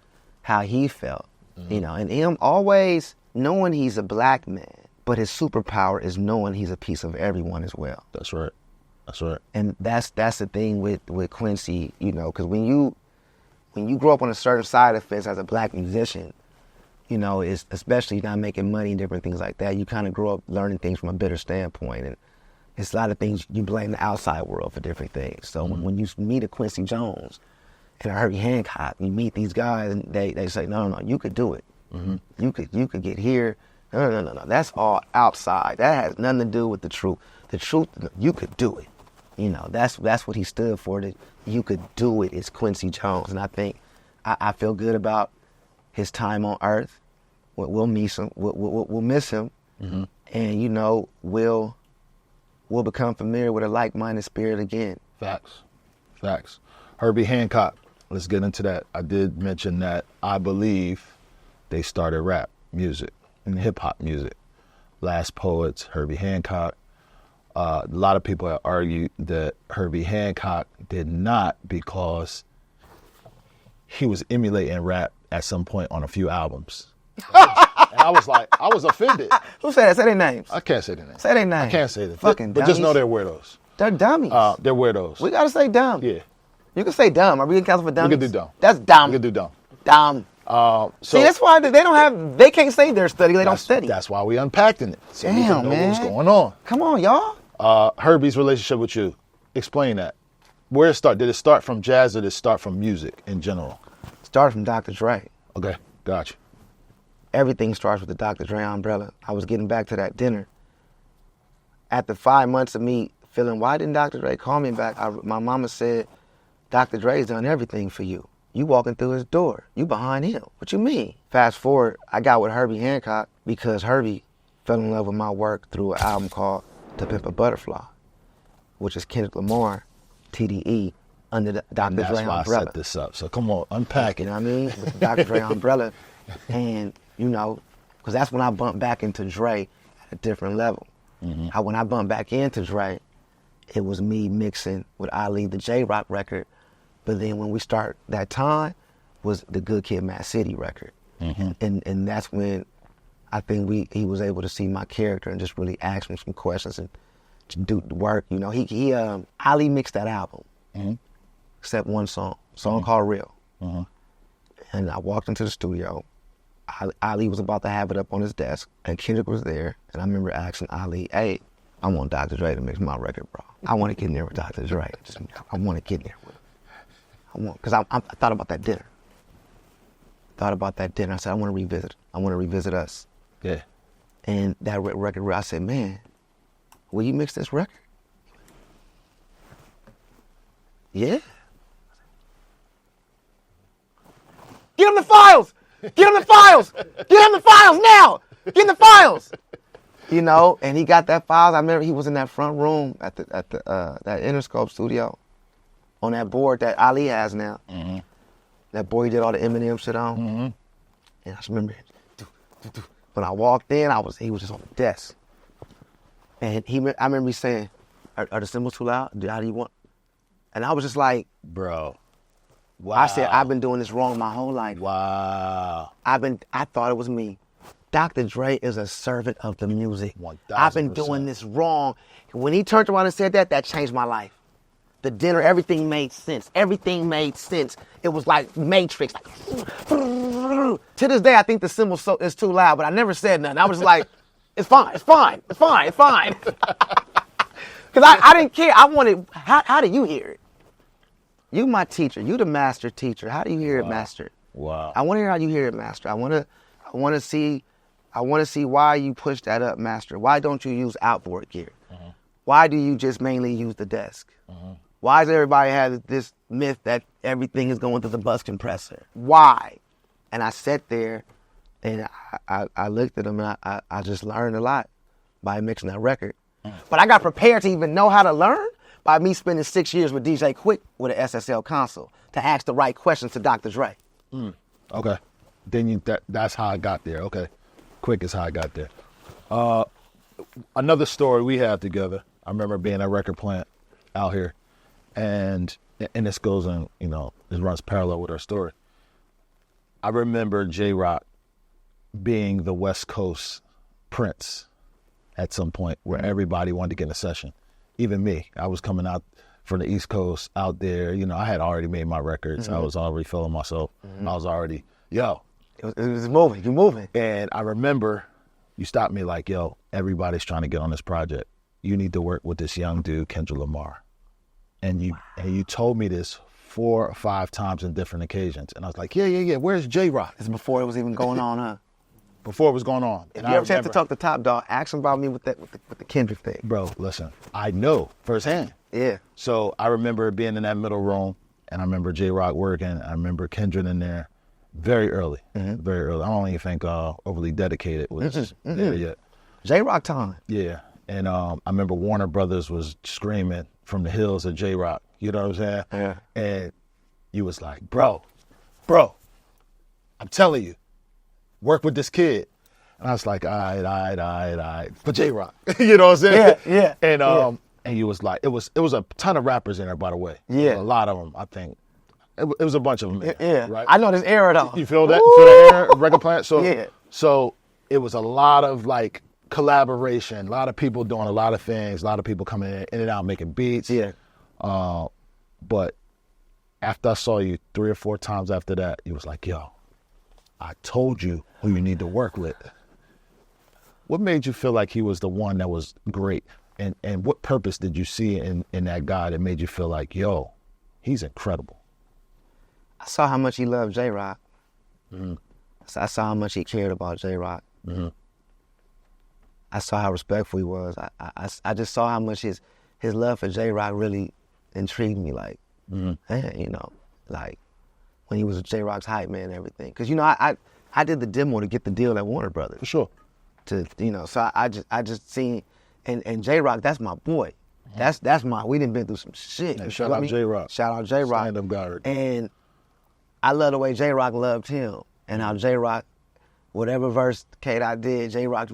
how he felt. You know, and him always knowing he's a black man, but his superpower is knowing he's a piece of everyone as well. That's right. That's right. And that's the thing with Quincy, you know, because when you grow up on a certain side of the fence as a black musician, you know, it's especially not making money and different things like that, you kind of grow up learning things from a bitter standpoint. And it's a lot of things you blame the outside world for different things. So when you meet a Quincy Jones and a Herbie Hancock, you meet these guys and they say, no, you could do it. You could get here. No, that's all outside. That has nothing to do with the truth. The truth, you could do it. You know, that's what he stood for. That you could do it is Quincy Jones. And I think I feel good about his time on Earth. We'll miss him. We'll miss him. And you know, we'll become familiar with a like-minded spirit again. Facts. Herbie Hancock. Let's get into that. I did mention that I believe they started rap music and hip-hop music. Last Poets, Herbie Hancock. A lot of people have argued that Herbie Hancock did not because he was emulating rap at some point on a few albums. And I was like, I was offended. Who said that? Say their names. I can't say their name. Say their name. I can't say that. Fucking but just know dummies. they're weirdos. They're dummies. They're weirdos. We gotta say dumb. Yeah. You can say dumb. Are we gonna cancel for dummies? We can do dumb. That's dumb. We can do dumb. Dumb. So See, that's why they can't say they're study. They don't study. That's why we unpacking it. So we Damn, can know man. what's going on. Come on, y'all. Herbie's relationship with you. Explain that. Where it start? Did it start from jazz or did it start from music in general? Started from Dr. Dre. Okay, gotcha. Everything starts with the Dr. Dre umbrella. I was getting back to that dinner. After 5 months of me feeling, why didn't Dr. Dre call me back? My mama said, Dr. Dre's done everything for you. You walking through his door. You behind him. What you mean? Fast forward, I got with Herbie Hancock because Herbie fell in love with my work through an album called To Pimp a Butterfly, which is Kendrick Lamar, TDE, under the Dr. Dre That's why umbrella. I set this up. So come on, unpack You it. know what I mean? With the Dr. Dre umbrella. And, because that's when I bumped back into Dre at a different level. When I bumped back into Dre, it was me mixing with Ali, the J-Rock record. But then when we start that time was the Good Kid, Mad City record. And that's when I think he was able to see my character and just really ask me some questions and to do the work. Ali mixed that album, except one song called Real. And I walked into the studio. Ali was about to have it up on his desk, and Kendrick was there. And I remember asking Ali, "Hey, I want Dr. Dre to mix my record, bro. I want to get in there with Dr. Dre. I want to get in there with him. Because I thought about that dinner. I said, I want to revisit. I want to revisit us. Yeah. And that record, I said, man, will you mix this record? Yeah. Get him the files! Get him the files! Get him the files now! Get him the files! And he got that files. I remember he was in that front room at that Interscope studio on that board that Ali has now. That boy he did all the Eminem shit on. And I just remember, when I walked in, he was just on the desk. And I remember me saying, are the cymbals too loud? How do you want? And I was just like, Bro. Wow. I said, I've been doing this wrong my whole life. Wow. I thought it was me. Dr. Dre is a servant of the music. 1000%. I've been doing this wrong. When he turned around and said that changed my life. The dinner, everything made sense. Everything made sense. It was like Matrix. To this day, I think the cymbal is too loud, but I never said nothing. I was like, it's fine. Because I didn't care. I wanted, how do you hear it? You my teacher. You the master teacher. How do you hear it, master? Wow. I want to hear how you hear it, master. I want to see why you push that up, master. Why don't you use outboard gear? Why do you just mainly use the desk? Why does everybody have this myth that everything is going through the bus compressor? Why? And I sat there and I looked at him and I just learned a lot by mixing that record. But I got prepared to even know how to learn by me spending 6 years with DJ Quick with an SSL console to ask the right questions to Dr. Dre. Okay. Then that's how I got there. Okay. Quick is how I got there. Another story we have together. I remember being at a record plant out here, and this goes on, this runs parallel with our story. I remember J-Rock being the West Coast Prince at some point where everybody wanted to get in a session. Even me. I was coming out from the East Coast out there. I had already made my records. I was already feeling myself. I was already, It was moving. You're moving. And I remember you stopped me like, yo, everybody's trying to get on this project. You need to work with this young dude, Kendrick Lamar. And you told me this 4 or 5 times in different occasions. And I was like, yeah. Where's J-Rock? It's before it was even going on, huh? Before it was going on. If you ever chance to talk to Top Dog, ask him about me with the Kendrick thing. Bro, listen, I know firsthand. Yeah. So I remember being in that middle room, and I remember J-Rock working. I remember Kendrick in there very early, very early. I don't even think Overly Dedicated was there yet. J-Rock time. Yeah. And I remember Warner Brothers was screaming from the hills at J-Rock. You know what I'm saying? Yeah. And you was like, bro, I'm telling you, work with this kid. And I was like, all right. For J-Rock. You know what I'm saying? Yeah. And you was like, it was a ton of rappers in there, by the way. Yeah. A lot of them, I think. It was a bunch of them. Yeah. Right? I know this era though. You feel that? You feel that era, record plant? So, Yeah. So it was a lot of like collaboration, a lot of people doing a lot of things, a lot of people coming in and out making beats. Yeah. But after I saw you 3 or 4 times after that, you was like, yo, I told you who you need to work with. What made you feel like he was the one that was great? And what purpose did you see in that guy that made you feel like, yo, he's incredible? I saw how much he loved J-Rock. I saw how much he cared about J-Rock. I saw how respectful he was. I just saw how much his love for J-Rock really intrigued me. Like, man, you know, like when he was J-Rock's hype man and everything. Because, you know, I did the demo to get the deal at Warner Brothers. For sure. To, you know, so I just seen, and J-Rock, that's my boy. That's my, we done been through some shit. Hey, shout out J-Rock. Shout out J-Rock. Stand-up guy. And I love the way J-Rock loved him and how J-Rock, whatever verse Kate I did, J-Rock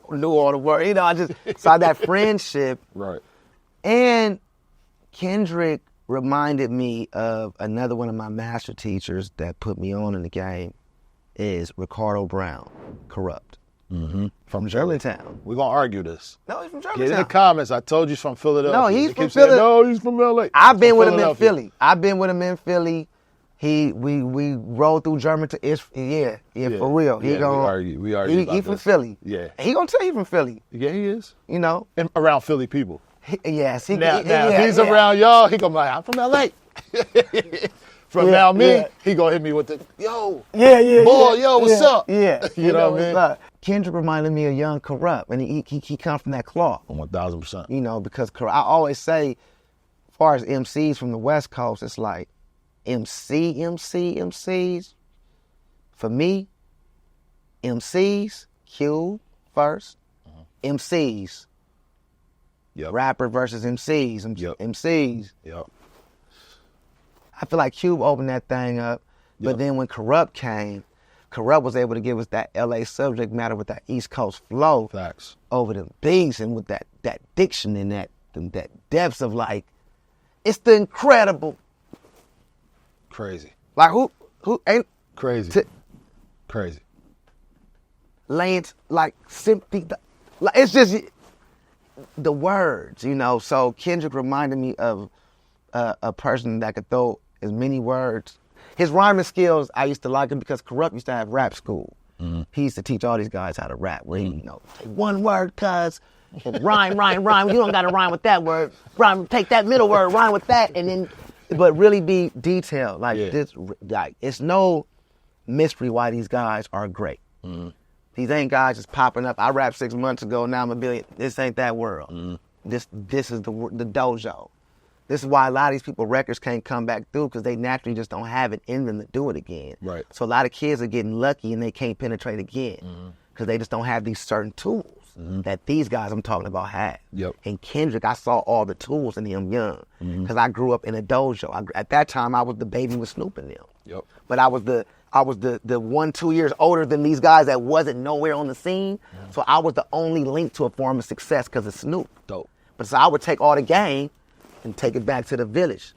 knew all the words. You know, I just saw that friendship. Right. And Kendrick reminded me of another one of my master teachers that put me on in the game is Ricardo Brown, Corrupt. From Germantown. We're going to argue this. No, he's from Germantown. Get in the comments. I told you he's from Philadelphia. No, he's They from keep saying, Philly. no, he's from LA. I've been with him in Philadelphia. Philly. I've been with him in Philly. We rode through Germantown. Yeah, for real. Yeah, we argue about He from this. Philly. Yeah. He gonna tell you from Philly. Yeah, he is. You know. And around Philly people. Yes. Now, if he's around y'all, he gonna be like, I'm from LA. From now me, he gonna hit me with the, yo, boy, yo, what's up? Yeah. You know what I mean? Kendrick reminded me of Young Corrupt, and he come from that cloth. 1,000%. You know, because I always say, as far as MCs from the West Coast, it's like MCs. For me, MCs, Cube first, MCs. Yep. Rapper versus MCs, MCs. Yep. I feel like Cube opened that thing up, but then when Corrupt came, Corrupt was able to give us that LA subject matter with that East Coast flow. Facts. Over the beats and with that diction and that depths of like, it's the incredible. Crazy. Like who ain't Crazy. Crazy. laying like simply, like it's just the words, you know. So Kendrick reminded me of a person that could throw as many words. His rhyming skills, I used to like him because Corrupt used to have rap school. He used to teach all these guys how to rap. Where he, you know, take one word, cuz, and rhyme. You don't got to rhyme with that word. Rhyme, take that middle word, rhyme with that, and then, but really be detailed. Like this, like it's no mystery why these guys are great. These ain't guys just popping up. I rapped 6 months ago, now I'm a billion. This ain't that world. This is the dojo. This is why a lot of these people records can't come back through because they naturally just don't have it in them to do it again. Right. So a lot of kids are getting lucky and they can't penetrate again because they just don't have these certain tools that these guys I'm talking about have. Yep. And Kendrick, I saw all the tools in him young because I grew up in a dojo. At that time, I was the baby with Snoop in them. Yep. But I was the 1-2 years older than these guys that wasn't nowhere on the scene. So I was the only link to a form of success because of Snoop. Dope. But so I would take all the game and take it back to the village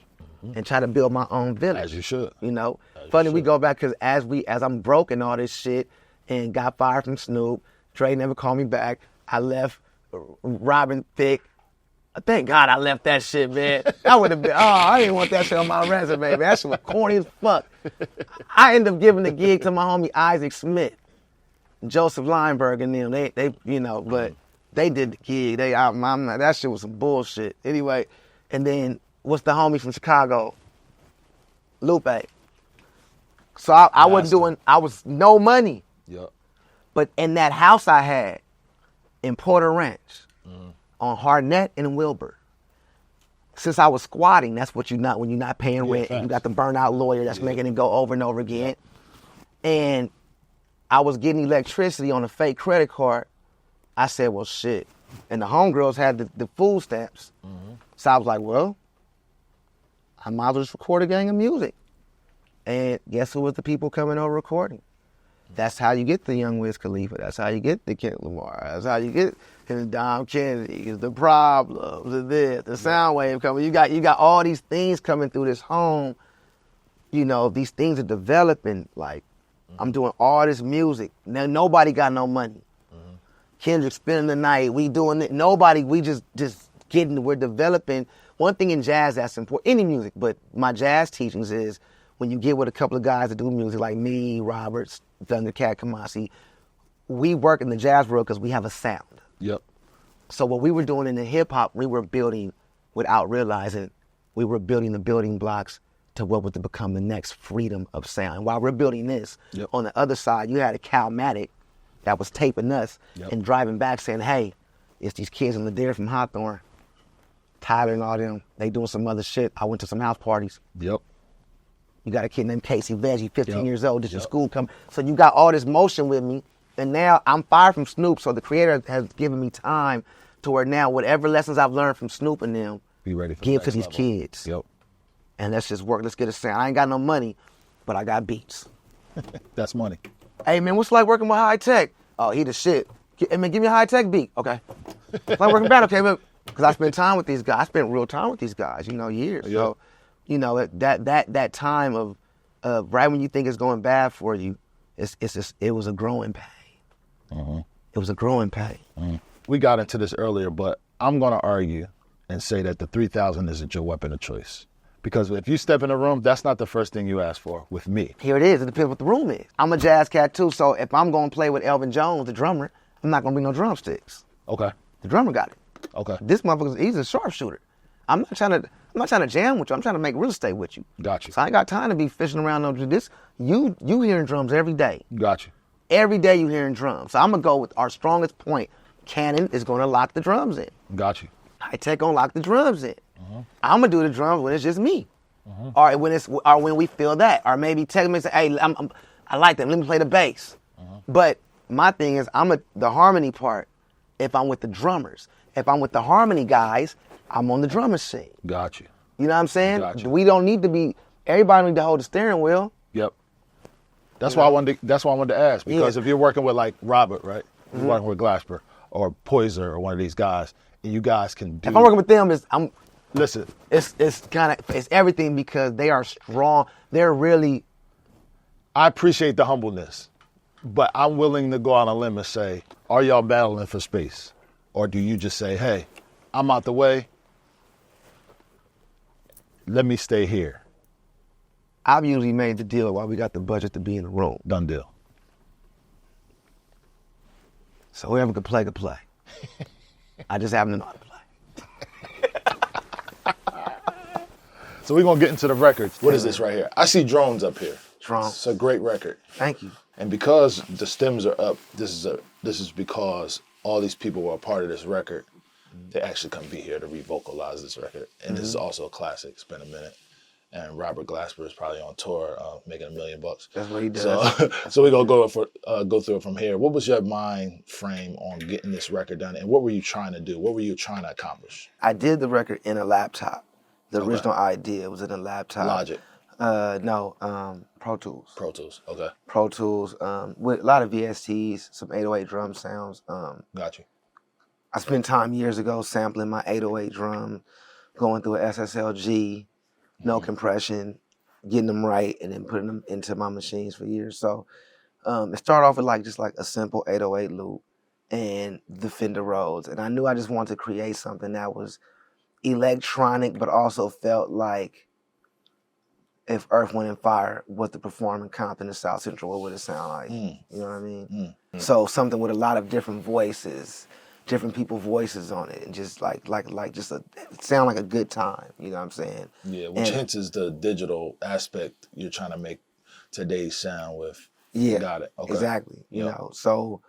and try to build my own village. As you should. You know? Funny we go back because as I'm broke and all this shit and got fired from Snoop, Dre never called me back. I left Robin Thicke. Thank God I left that shit, man. That would have been, I didn't want that shit on my resume, man. That shit was corny as fuck. I ended up giving the gig to my homie Isaac Smith, Joseph Lineberg and them. They you know, but they did the gig. That shit was some bullshit. Anyway, and then what's the homie from Chicago? Lupe. So I was no money. Yep. But in that house I had in Porter Ranch, on Harnett and Wilbur, since I was squatting, that's what when you're not paying rent, and you got the burnout lawyer that's making it go over and over again. And I was getting electricity on a fake credit card. I said, well, shit. And the homegirls had the food stamps. So I was like, well, I might as well just record a gang of music. And guess who was the people coming over recording? That's how you get the young Wiz Khalifa. That's how you get the Kendrick Lamar. That's how you get the Dom Kennedy, the Problems, the Soundwave coming. You got all these things coming through this home. You know, these things are developing like I'm doing all this music. Now nobody got no money. Kendrick spending the night. We doing it. Nobody. We just getting. We're developing. One thing in jazz that's important. Any music, but my jazz teachings is when you get with a couple of guys that do music like me, Roberts, Thundercat, Kamasi. We work in the jazz world because we have a sound. Yep. So what we were doing in the hip hop, we were building without realizing. We were building the building blocks to what would become the next freedom of sound. And while we're building this, on the other side, you had a Calmatic that was taping us and driving back saying, hey, it's these kids in Ladera from Hawthorne, Tyler and all them, they doing some other shit. I went to some house parties. Yep. You got a kid named Casey Veggie, 15 years old, this is school coming. So you got all this motion with me, and now I'm fired from Snoop, so the creator has given me time to where now whatever lessons I've learned from Snoop and them, be ready for give the to these level. kids. Yep. And let's just work, let's get a sound. I ain't got no money, but I got beats. That's money. Hey man, what's it like working with high tech? Oh, he the shit. Hey man, give me a high tech beat. Okay. It's like working band, okay, because I spent time with these guys. I spent real time with these guys, years. Yeah. So, that time of right when you think it's going bad for you, it was a growing pain. It was a growing pain. We got into this earlier, but I'm going to argue and say that the 3000 isn't your weapon of choice. Because if you step in a room, that's not the first thing you ask for with me. Here it is. It depends what the room is. I'm a jazz cat too, so if I'm going to play with Elvin Jones, the drummer, I'm not going to bring no drumsticks. Okay. The drummer got it. Okay. This motherfucker, he's a sharpshooter. I'm not trying to jam with you. I'm trying to make real estate with you. Got you. So I ain't got time to be fishing around no this. You hearing drums every day. Got you. Every day you hearing drums. So I'm gonna go with our strongest point. Cannon is gonna lock the drums in. Got you. High Tech gonna lock the drums in. I'm gonna do the drums when it's just me. Or when we feel that. Or maybe text me and say, hey, I like them. Let me play the bass. But my thing is, the harmony part. If I'm with the drummers, if I'm with the harmony guys, I'm on the drum machine. Got you. You know what I'm saying? Gotcha. We don't need to be. Everybody need to hold the steering wheel. Yep. That's why I wanted to ask, because if you're working with like Robert, right? You're working with Glasper or Poiser or one of these guys, and you guys can do. If I'm working with them, listen. It's everything because they are strong. They're really. I appreciate the humbleness, but I'm willing to go on a limb and say, are y'all battling for space? Or do you just say, hey, I'm out the way, let me stay here? I've usually made the deal while we got the budget to be in the room. Done deal. So whoever could play, could play. I just happen to know how to play. So we're going to get into the records. What is this right here? I see drones up here. Drones. It's a great record. Thank you. And because the stems are up, this is because all these people were a part of this record. They actually come be here to re-vocalize this record. And this is also a classic. It's been a minute. And Robert Glasper is probably on tour making $1 million. That's what he does. So we're going to go through it from here. What was your mind frame on getting this record done? And what were you trying to do? What were you trying to accomplish? I did the record in a laptop. The original idea was in a laptop. Logic? No, Pro Tools. Pro Tools, okay. Pro Tools, with a lot of VSTs, some 808 drum sounds. Got you. I spent time years ago sampling my 808 drum, going through a SSLG, no compression, getting them right, and then putting them into my machines for years. So it started off with just a simple 808 loop and the Fender Rhodes. And I knew I just wanted to create something that was electronic, but also felt like if Earth, Wind, and Fire was to perform in Compton in South Central, what would it sound like? You know what I mean? So something with a lot of different voices, different people's voices on it, and just sound like a good time. You know what I'm saying? Yeah, which hints is the digital aspect you're trying to make today's sound with. Yeah, got it. Okay. Exactly. You know, so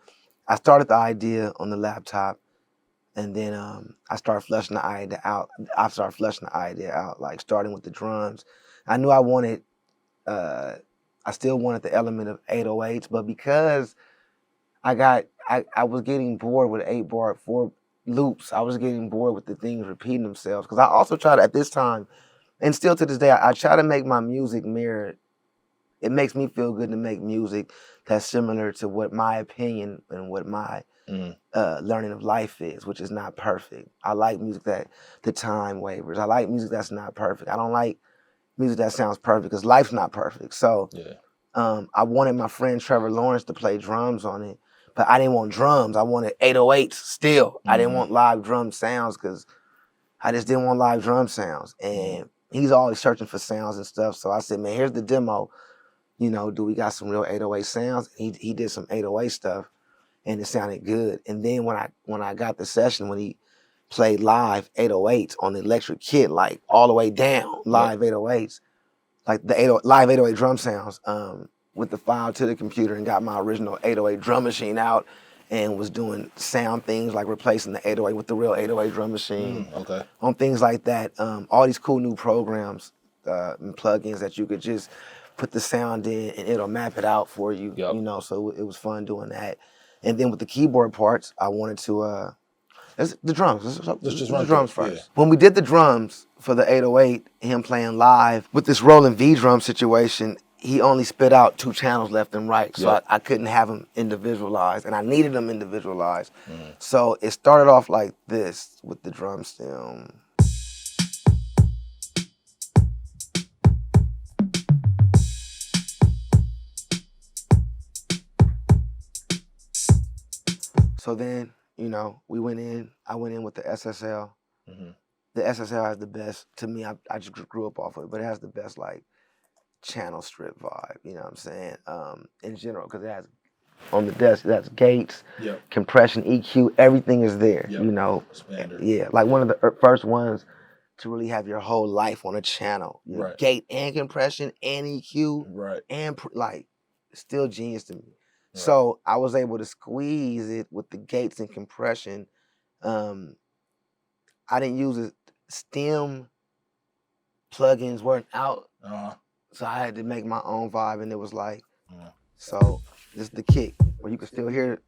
I started the idea on the laptop, and then I started fleshing the idea out. Starting with the drums. I knew I still wanted the element of 808s, but because I was getting bored with 8-bar 4 loops, I was getting bored with the things repeating themselves. Because I also try to, at this time, and still to this day, I try to make my music mirror. It makes me feel good to make music that's similar to what my opinion and what my learning of life is, which is not perfect. I like music that the time wavers. I like music that's not perfect. I don't like music that sounds perfect because life's not perfect. So I wanted my friend Trevor Lawrence to play drums on it, but I didn't want drums. I wanted 808s still. I didn't want live drum sounds because I just didn't want live drum sounds. And he's always searching for sounds and stuff. So I said, man, here's the demo. You know, do we got some real 808 sounds? He did some 808 stuff, and it sounded good. And then when I got the session, when he played live 808s on the electric kit, like all the way down, live 808s, like the live 808 drum sounds, with the file to the computer, and got my original 808 drum machine out and was doing sound things like replacing the 808 with the real 808 drum machine. On things like that. All these cool new programs and plugins that you could just put the sound in and it'll map it out for you. You know, so it was fun doing that. And then with the keyboard parts, I wanted to the drums. Let's just run the drums first. Yeah. When we did the drums for the 808, him playing live with this rolling V drum situation, he only spit out 2 channels left and right. So I couldn't have them individualized, and I needed them individualized. So it started off like this with the drum stem. So then, you know, I went in with the SSL. The SSL has the best, to me, I just grew up off of it, but it has the best, like, channel strip vibe, you know what I'm saying? In general, because it has, on the desk, it has gates, compression, EQ, everything is there, you know? Expander. Yeah, like one of the first ones to really have your whole life on a channel. You know, gate and compression and EQ, and like, still genius to me. So I was able to squeeze it with the gates and compression. I didn't use it. Stem plugins weren't out, so I had to make my own vibe, and it was like, so this is the kick where you can still hear it.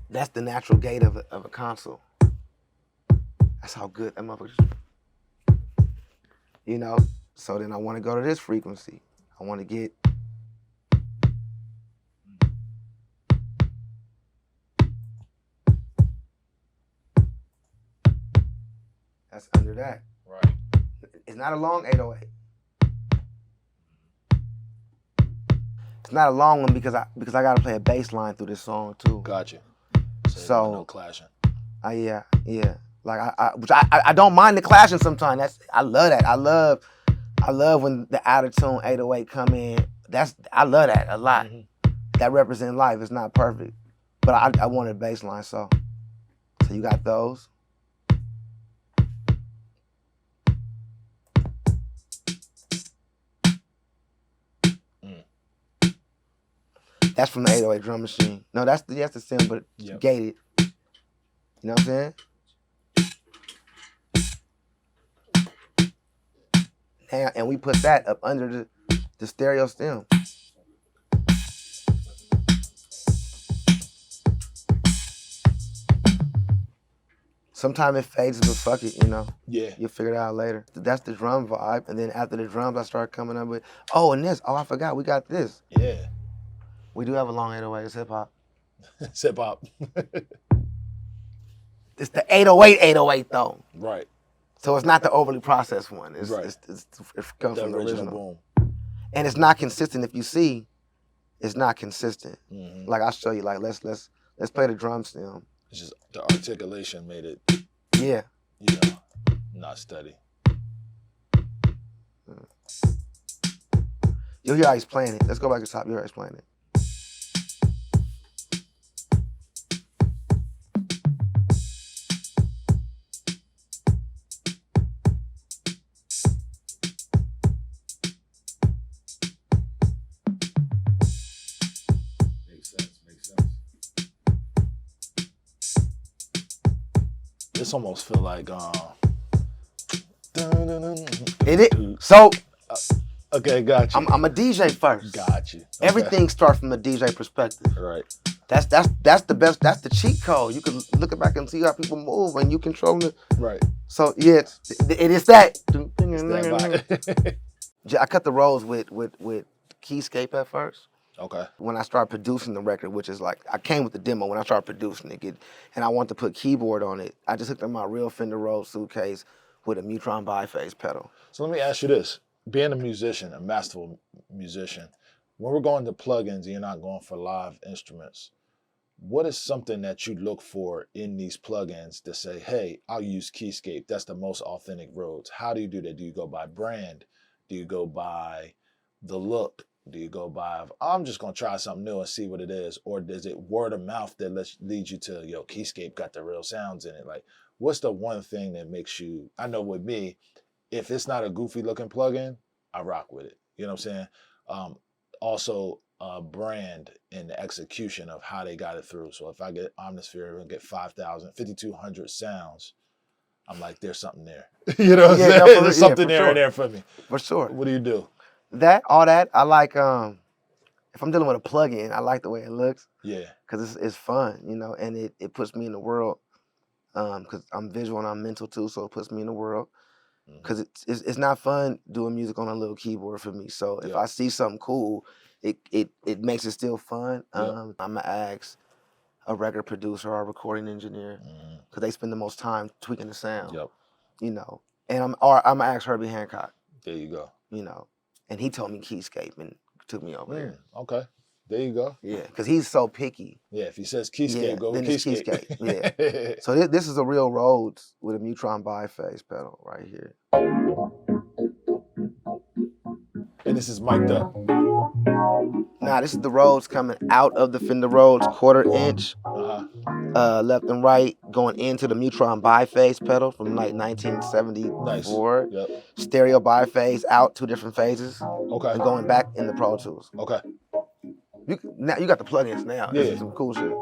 That's the natural gate of a console. That's how good that motherfucker is. You know. So then I want to go to this frequency. I want to get. That's under that. Right. It's not a long 808. It's not a long one because I got to play a bass line through this song too. Gotcha. So no clashing. Yeah. Like I don't mind the clashing sometimes. I love that. I love when the out-of-tune 808 come in. I love that a lot. That represents life. It's not perfect, but I wanted a bass line, so you got those. That's from the 808 drum machine. No, that's the sim, but gated. You know what I'm saying? And we put that up under the stereo stem. Sometimes it fades, but fuck it, you know? Yeah. You'll figure it out later. That's the drum vibe. And then after the drums, I start coming up with, I forgot, we got this. Yeah. We do have a long 808, it's hip-hop. It's hip-hop. It's the 808 though. Right. So it's not the overly processed one. It comes from the original. Boom. And it's not consistent. If you see, it's not consistent. Like I'll show you. Like let's play the drum stem. It's just the articulation made it. Yeah. You know, not steady. You'll hear how he's playing it. Let's go back to the top. You'll hear how he's playing it. This almost feel like it is. So okay, got you. I'm a DJ first. Got you. Okay. Everything starts from the DJ perspective. Right. That's the best. That's the cheat code. You can look back and see how people move, and you control it. Right. So yeah, it is that. I cut the rolls with Keyscape at first. Okay. When I started producing the record, which is like, I came with the demo when I started producing it, and I wanted to put keyboard on it. I just hooked up my real Fender Rhodes suitcase with a Mutron biphase pedal. So let me ask you this. Being a musician, a masterful musician, when we're going to plugins and you're not going for live instruments, what is something that you look for in these plugins to say, hey, I'll use Keyscape. That's the most authentic Rhodes. How do you do that? Do you go by brand? Do you go by the look? Do you go by, I'm just going to try something new and see what it is? Or is it word of mouth that leads you to, yo, Keyscape got the real sounds in it? Like, what's the one thing that makes you, I know with me, if it's not a goofy looking plugin, I rock with it. You know what I'm saying? Also, brand and the execution of how they got it through. So if I get Omnisphere and get 5,200 sounds, I'm like, there's something there. You know what I'm saying? No, There's something there sure. in there for me. For sure. What do you do? All that, I like, if I'm dealing with a plugin, I like the way it looks. Yeah. Because it's fun, you know, and it puts me in the world. Because I'm visual and I'm mental too, so it puts me in the world. Because it's not fun doing music on a little keyboard for me. So if I see something cool, it makes it still fun. I'm going to ask a record producer or a recording engineer because they spend the most time tweaking the sound. You know, and I'm going to ask Herbie Hancock. There you go. You know, and he told me Keyscape and took me over there. Okay. There you go. Yeah, because he's so picky. Yeah, if he says Keyscape, go with then it's Keyscape. Yeah. So this is a real Rhodes with a Mutron biphase pedal right here. And this is mic'd up. Nah, this is the Rhodes coming out of the Fender Rhodes, 1/4 inch, left and right, going into the Mutron biphase pedal from like 1974. Nice. Yep. Stereo biphase out 2 different phases. Okay. And going back in the Pro Tools. Okay. Now you got the plugins now. Yeah. This is some cool shit.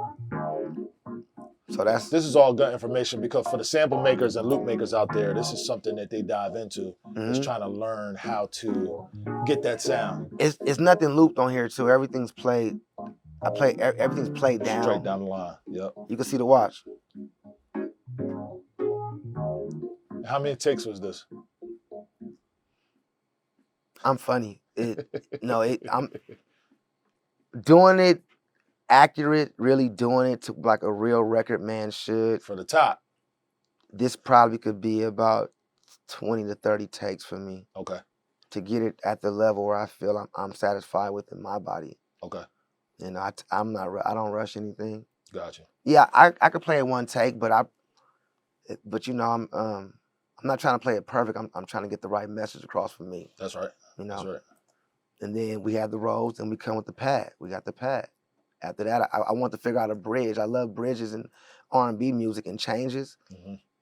So this is all good information because for the sample makers and loop makers out there, this is something that they dive into. Is trying to learn how to get that sound. It's nothing looped on here too. Everything's played. Everything's played down. Straight down the line. Yep. You can see the watch. How many takes was this? I'm funny. I'm doing it accurate, really doing it to like a real record man should. For the top. This probably could be about 20 to 30 takes for me. Okay. To get it at the level where I feel I'm satisfied with in my body. Okay. You know, I don't rush anything. Gotcha. Yeah, I could play it one take, but you know, I'm not trying to play it perfect. I'm trying to get the right message across for me. That's right. You know. That's right. And then we have the Rhodes, and we come with the pad. We got the pad. After that, I want to figure out a bridge. I love bridges and R&B music and changes.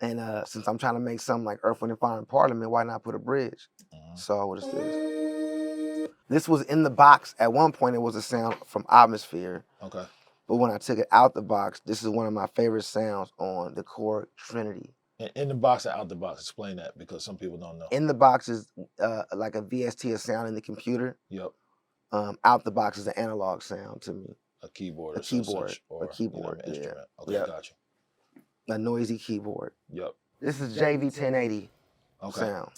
And since I'm trying to make something like Earth, Wind & Fire and Parliament, why not put a bridge? So what is this? This was in the box. At one point, it was a sound from Atmosphere. Okay. But when I took it out the box, this is one of my favorite sounds on the Chord Trinity. In the box and out the box, explain that because some people don't know. In the box is like a VST, a sound in the computer. Yep. Out the box is an analog sound to me. A keyboard. A keyboard. Or, a keyboard. You know, instrument. Yeah. Okay, yep. Gotcha. A noisy keyboard. Yep. This is JV 1080 sound.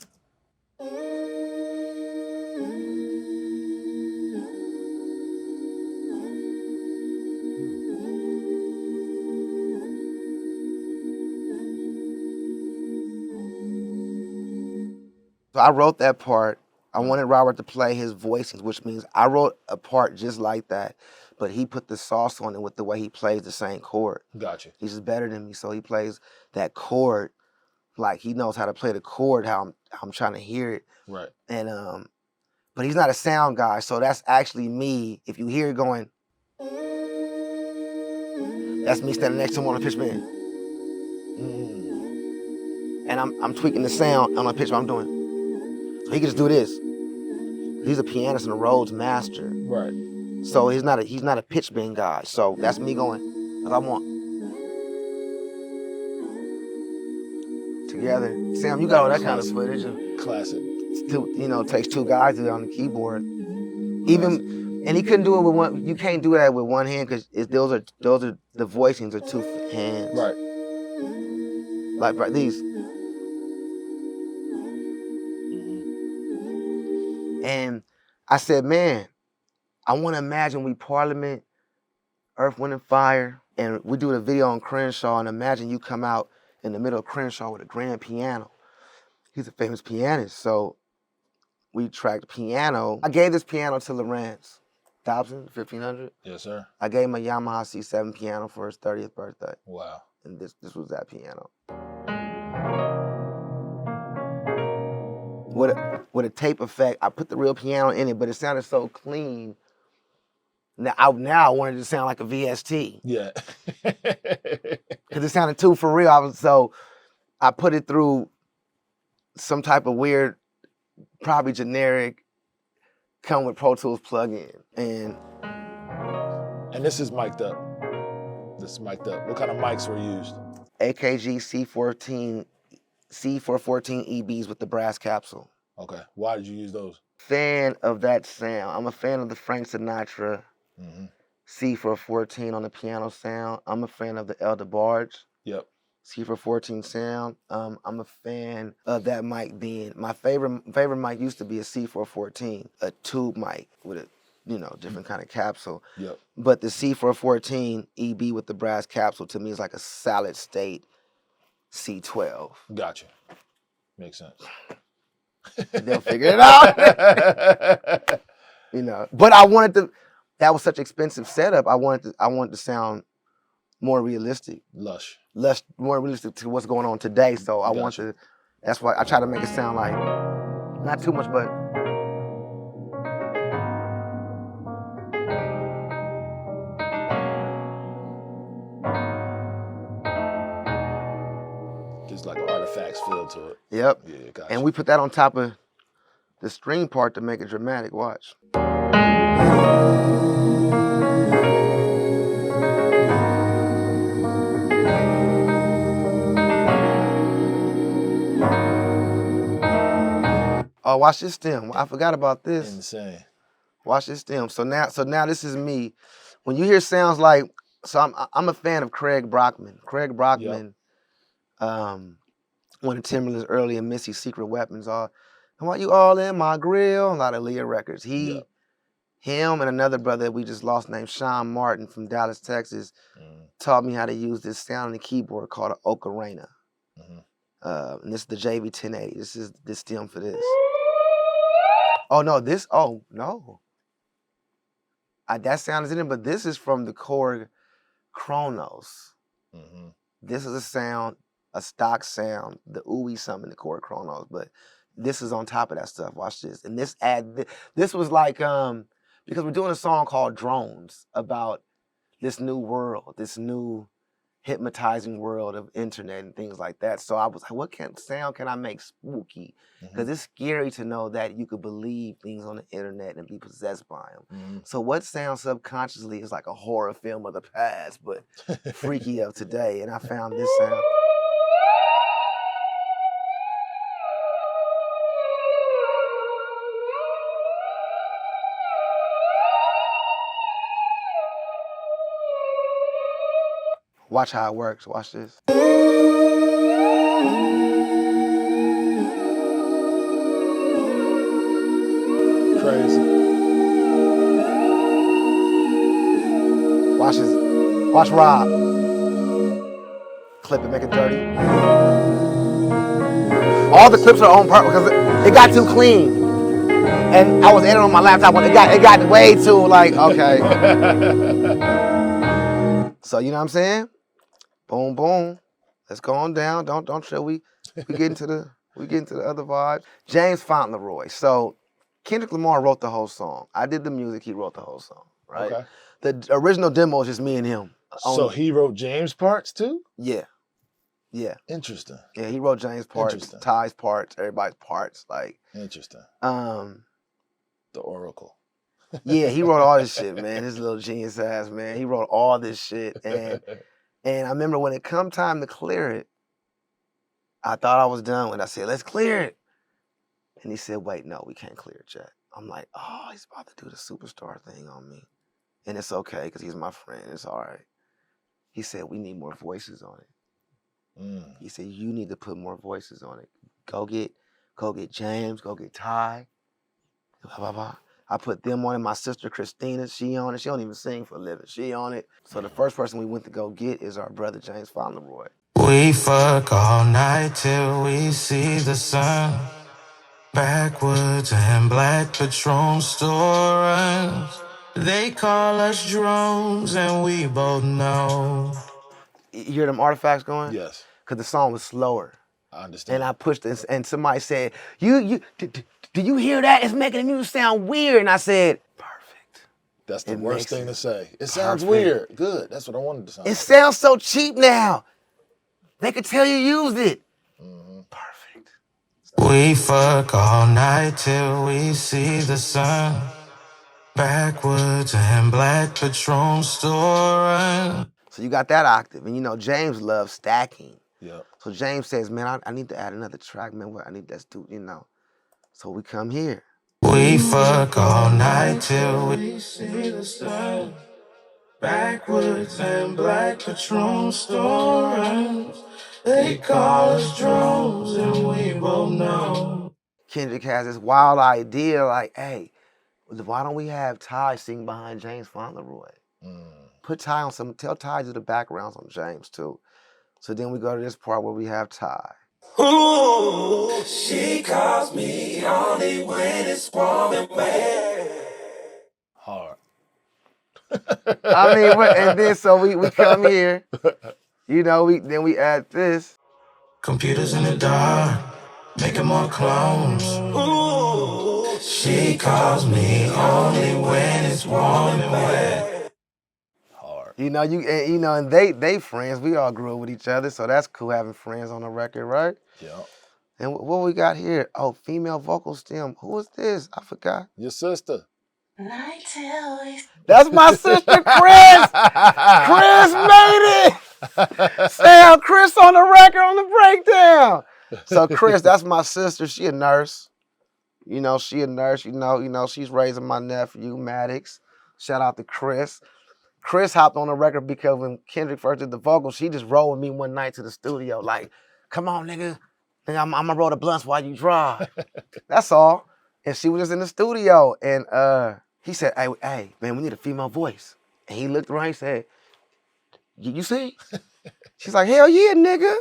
So I wrote that part. I wanted Robert to play his voicings, which means I wrote a part just like that, but he put the sauce on it with the way he plays the same chord. Gotcha. He's just better than me, so he plays that chord like he knows how to play the chord, how I'm trying to hear it. Right. And but he's not a sound guy, so that's actually me. If you hear it going, that's me standing next to him on a pitch bend. And I'm tweaking the sound on a pitch I'm doing. So he can just do this. He's a pianist and a Rhodes master. Right. So he's not a pitch bend guy. So that's me going, like I want. Together. Sam, you got all that kind of footage. Classic. Takes 2 guys to do it on the keyboard. And he couldn't do it with one. You can't do that with one hand because those are the voicings are 2 hands. Right. Like these. And I said, man, I want to imagine we Parliament, Earth, Wind & Fire, and we do the video on Crenshaw, and imagine you come out in the middle of Crenshaw with a grand piano. He's a famous pianist, so we tracked piano. I gave this piano to Lawrence, 1,000, 1,500. Yes, sir. I gave him a Yamaha C7 piano for his 30th birthday. Wow. And this was that piano. With a tape effect, I put the real piano in it, but it sounded so clean. Now I wanted it to sound like a VST. Yeah. Because it sounded too for real. So I put it through some type of weird, probably generic, come with Pro Tools plugin. And this is mic'd up. This is mic'd up. What kind of mics were used? AKG C414 EBs with the brass capsule. Okay. Why did you use those? Fan of that sound. I'm a fan of the Frank Sinatra C414 on the piano sound. I'm a fan of the El DeBarge. Yep. C414 sound. I'm a fan of that mic being, my favorite mic used to be a C414, a tube mic with a, different kind of capsule. Yep. But the C414 EB with the brass capsule to me is like a solid state C12. Gotcha. Makes sense. They'll figure it out. But I wanted to, that was such an expensive setup. I wanted to sound more realistic. Lush. More realistic to what's going on today. So I want to, that's why I try to make it sound like, not too much, but just like an artifacts feel to it. Yep. Yeah, gotcha. And we put that on top of the string part to make it dramatic. Watch. Oh, watch this stem. I forgot about this. Insane. Watch this stem. So now this is me. When you hear sounds like, so I'm a fan of Craig Brockman. Craig Brockman, one of Timberland's early and Missy's Secret Weapons are, and why you all in my grill? A lot of Leah records. Him and another brother that we just lost named Sean Martin from Dallas, Texas, taught me how to use this sound on the keyboard called an ocarina. And this is the JV 1080. This is the stem for this. Oh no, that sound is in it, but this is from the Korg Kronos. This is a sound, a stock sound, the ooey some in the Korg Kronos, but this is on top of that stuff. Watch this. And this was like, because we're doing a song called Drones about this new world, this new hypnotizing world of internet and things like that. So I was like, what sound can I make spooky? Because it's scary to know that you could believe things on the internet and be possessed by them. So what sound subconsciously is like a horror film of the past, but freaky of today? And I found this sound. Watch how it works. Watch this. Crazy. Watch this. Watch Rob. Clip it, make it dirty. All the clips are on purpose because it got too clean. And I was editing on my laptop when it got way too like, okay. So you know what I'm saying? Boom, boom. Let's go on down. Don't show we get into the other vibe. James Fauntleroy. So Kendrick Lamar wrote the whole song. I did the music, he wrote the whole song, right? Okay. The original demo is just me and him. So he wrote James' parts too? Yeah. Yeah. Interesting. Yeah, he wrote James' parts, Ty's parts, everybody's parts. Like interesting. The Oracle. Yeah, he wrote all this shit, man. His little genius ass, man. He wrote all this shit. And I remember when it come time to clear it, I thought I was done with it. I said, let's clear it. And he said, wait, no, we can't clear it yet. I'm like, oh, he's about to do the superstar thing on me. And it's okay, because he's my friend. It's all right. He said, we need more voices on it. He said, you need to put more voices on it. Go get James, go get Ty. Blah, blah, blah. I put them on it. My sister Christina, she on it. She don't even sing for a living. She on it. So the first person we went to go get is our brother James Fauntleroy. When We fuck all night till we see the sun. Backwoods and black Patron stories. They call us drones and we both know. You hear them artifacts going? Yes. Because the song was slower. I understand. And I pushed it, and somebody said, do you hear that? It's making the music sound weird. And I said, perfect. That's the It worst makes thing it to say. It sounds perfect. weird. Good. That's what I wanted to sound. It sounds so cheap now. They could tell you used it. Perfect. We fuck all night till we see the sun. Backwoods and black Patron stories. So you got that octave. And you know, James loves stacking. Yep. So James says, man, I need to add another track, man. I need that to, you know. So we come here. We fuck all night till we see the sun. Backwoods and black Patron stories. They call us drones and we both know. Kendrick has this wild idea like, hey, why don't we have Ty sing behind James Fauntleroy? Put Ty on tell Ty to do the backgrounds on James too. So then we go to this part where we have Ty. Ooh, she calls me only when it's warm and wet. Hard. I mean, and then so we come here, you know, then we add this. Computers in the dark, making more clones. Ooh, she calls me only when it's warm and wet. Hard. You know, and they friends. We all grew up with each other, so that's cool having friends on the record, right? Yeah. And what we got here? Oh, female vocal stem. Who is this? I forgot. Your sister. That's my sister, Chris. Chris made it. Sam, Chris on the record on the breakdown. So Chris, that's my sister. She a nurse. You know, she a nurse. You know, she's raising my nephew, Maddox. Shout out to Chris. Chris hopped on the record because when Kendrick first did the vocals, she just rolled with me one night to the studio like, come on, nigga. I'm gonna roll the blunts while you drive. That's all. And she was just in the studio. And he said, hey, man, we need a female voice. And he looked around, he said, you sing? She's like, hell yeah, nigga.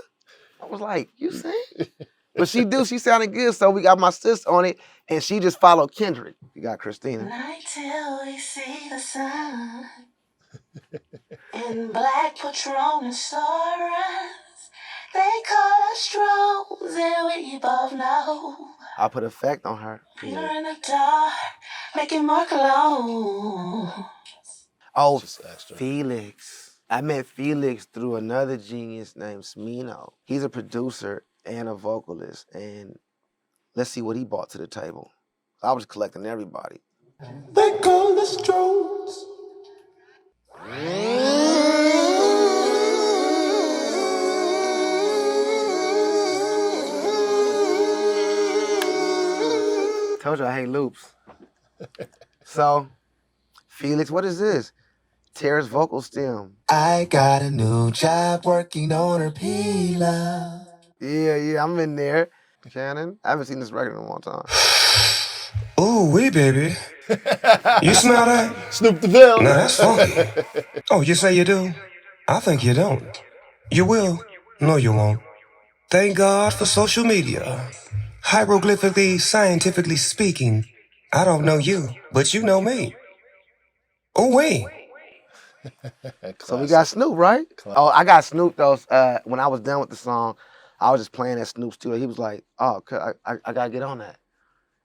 I was like, you sing? But she sounded good, so we got my sis on it, and she just followed Kendrick. You got Christina. Night till we see the sun in black Patron and sorrows. They call us drones, and we both know. I put effect on her. Peter in the dark, making more cologne. Oh, Felix. I met Felix through another genius named Smino. He's a producer and a vocalist, and let's see what he brought to the table. I was collecting everybody. They call us drones. Told you I hate loops. So, Felix, what is this? Terrace vocal stem. I got a new job working on her peeler. Yeah, I'm in there. Shannon, I haven't seen this record in a long time. Ooh, wee, baby. You smell that? Snoop Dogg. Now that's funky. Oh, you say you do? I think you don't. You will? No, you won't. Thank God for social media. Hieroglyphically, scientifically speaking, I don't know you, but you know me. Oh, wait. So we got Snoop, right? Oh, I got Snoop, though. When I was done with the song, I was just playing at Snoop's studio. He was like, oh, I got to get on that.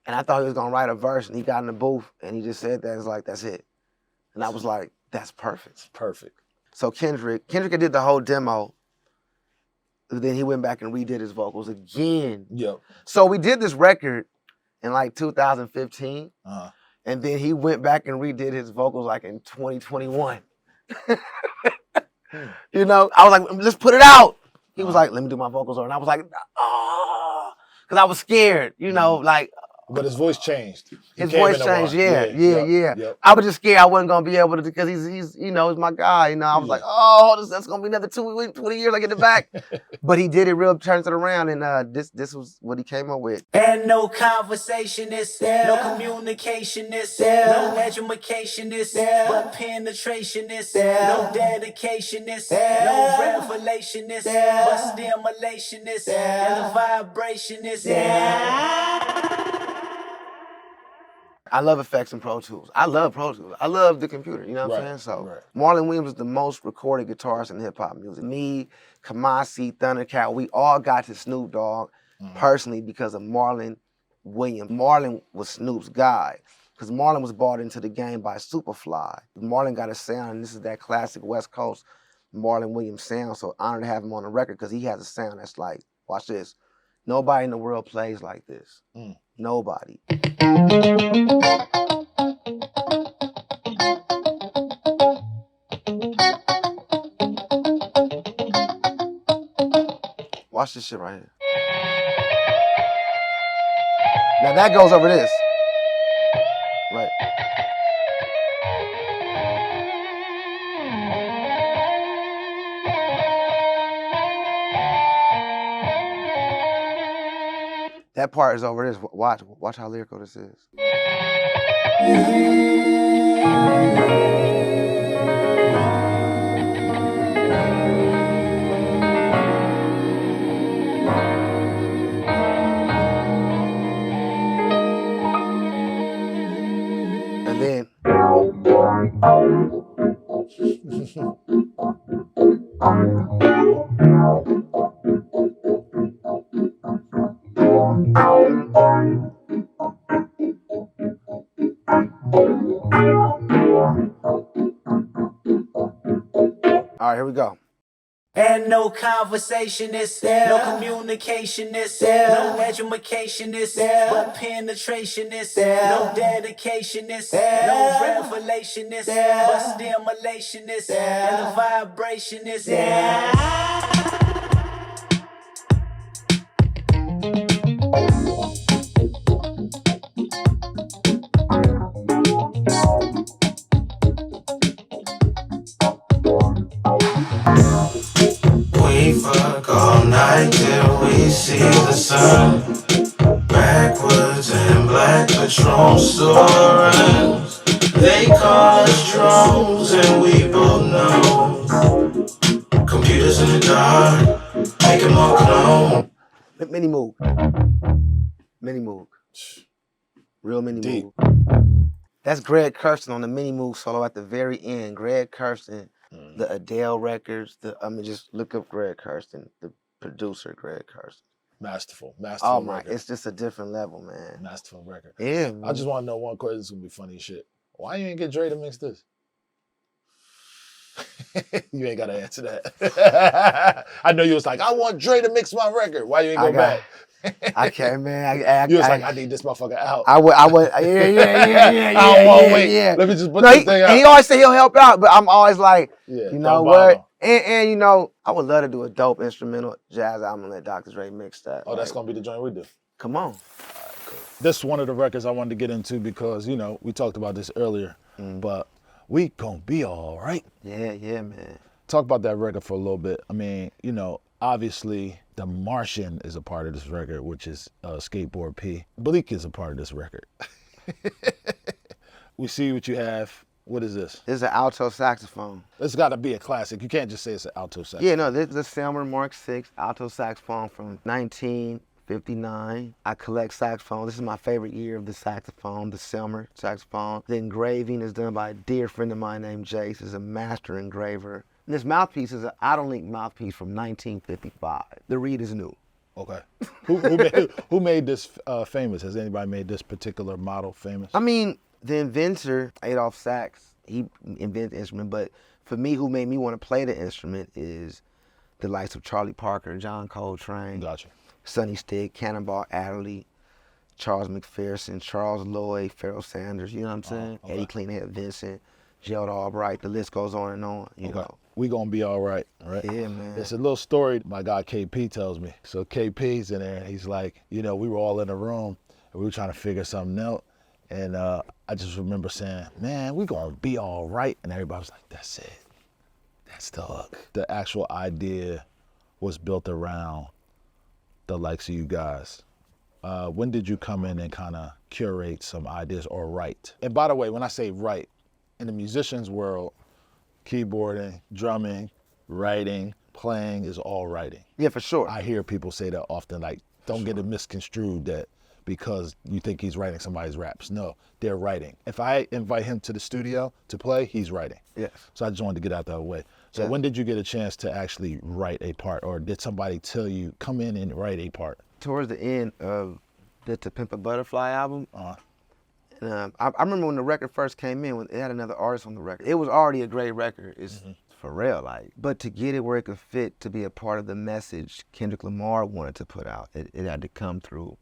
And I thought he was going to write a verse, and he got in the booth, and he just said that. It's like, that's it. And I was like, that's perfect. It's perfect. So Kendrick did the whole demo. Then he went back and redid his vocals again. Yep. So we did this record in like 2015. Uh-huh. And then he went back and redid his vocals like in 2021. You know, I was like, let's put it out. He was like, let me do my vocals on. And I was like, oh, because I was scared, you know, like, But his voice changed. His voice changed, yeah. Yep. I was just scared I wasn't gonna be able to, because he's he's my guy. I was like, oh, that's gonna be another 20 years I get it back. But he did it real, turns it around, and this was what he came up with. And no conversation is no communication is no education is but penetration is no dedication is no revelation is but stimulation is and the vibration is I love effects and Pro Tools. I love Pro Tools. I love the computer, you know what I'm saying? So Marlon Williams is the most recorded guitarist in hip-hop music. Me, Kamasi, Thundercat, we all got to Snoop Dogg personally because of Marlon Williams. Marlon was Snoop's guy because Marlon was brought into the game by Superfly. Marlon got a sound, and this is that classic West Coast Marlon Williams sound, so honored to have him on the record because he has a sound that's like, watch this, nobody in the world plays like this. Nobody. Watch this shit right here. Now that goes over this. Right. That part is over this. Watch how lyrical this is. And then all right, here we go. And no conversation is no communication is no education is but penetration is no dedication is no revelation is but stimulation is and the vibration is We fuck all night till we see the sun. Backwards and black Patron stories. They call us drones and we both know. Computers in the dark, make them all clone. Mini Moog. Mini Moog. Real Mini Moog. That's Greg Kurstin on the Mini Moog solo at the very end. Greg Kurstin, the Adele records. Just look up Greg Kurstin, the producer Greg Kurstin. Masterful Oh my, record. it's just a different level, man. Masterful record. Yeah, man. I just want to know one question. This is going to be funny as shit. Why you ain't get Dre to mix this? You ain't got to answer that. I know you was like, I want Dre to mix my record. Why you ain't go back? I can't, man. You was like, I need this motherfucker out. I would, yeah. I don't want to wait. Let me just put this thing out. And he always say he'll help out, but I'm always like, Yeah, you know what? And you know, I would love to do a dope instrumental jazz album and let Dr. Dre mix that. Oh, that's going to be the joint we do. Come on. This is one of the records I wanted to get into because, you know, we talked about this earlier, but we gonna be all right. Yeah, man. Talk about that record for a little bit. I mean, you know, obviously The Martian is a part of this record, which is Skateboard P. Bleak is a part of this record. We see what you have. What is this? This is an alto saxophone. It's got to be a classic. You can't just say it's an alto saxophone. Yeah, no, this is a Selmer Mark VI alto saxophone from 1959. I collect saxophones. This is my favorite year of the saxophone, the Selmer saxophone. The engraving is done by a dear friend of mine named Jace. He's a master engraver. And this mouthpiece is an Idolink mouthpiece from 1955. The reed is new. Okay. Who made this famous? Has anybody made this particular model famous? I mean, the inventor, Adolph Sax, he invented the instrument, but for me, who made me want to play the instrument is the likes of Charlie Parker, John Coltrane, Gotcha. Sonny Stick, Cannonball Adderley, Charles McPherson, Charles Lloyd, Pharoah Sanders, you know what I'm saying? Okay. Eddie Cleanhead Vincent, Gerald Albright, the list goes on and on, you know. We gonna be all right, right? Yeah, man. It's a little story my guy KP tells me. So KP's in there and he's like, you know, we were all in a room We were trying to figure something out. And I just remember saying, man, we gonna be all right. And everybody was like, that's it. That's the hook. The actual idea was built around the likes of you guys. When did you come in and kind of curate some ideas or write? And by the way, when I say write, in the musician's world, keyboarding, drumming, writing, playing is all writing. Yeah, for sure. I hear people say that often, like, don't get it misconstrued that because you think he's writing somebody's raps. No, they're writing. If I invite him to the studio to play, he's writing. Yes. So I just wanted to get out that way. So Yeah. when did you get a chance to actually write a part, or did somebody tell you, come in and write a part? Towards the end of the To Pimp a Butterfly album, and, I remember when the record first came in, when it had another artist on the record. It was already a great record. It's for real, like. But to get it where it could fit to be a part of the message Kendrick Lamar wanted to put out, it had to come through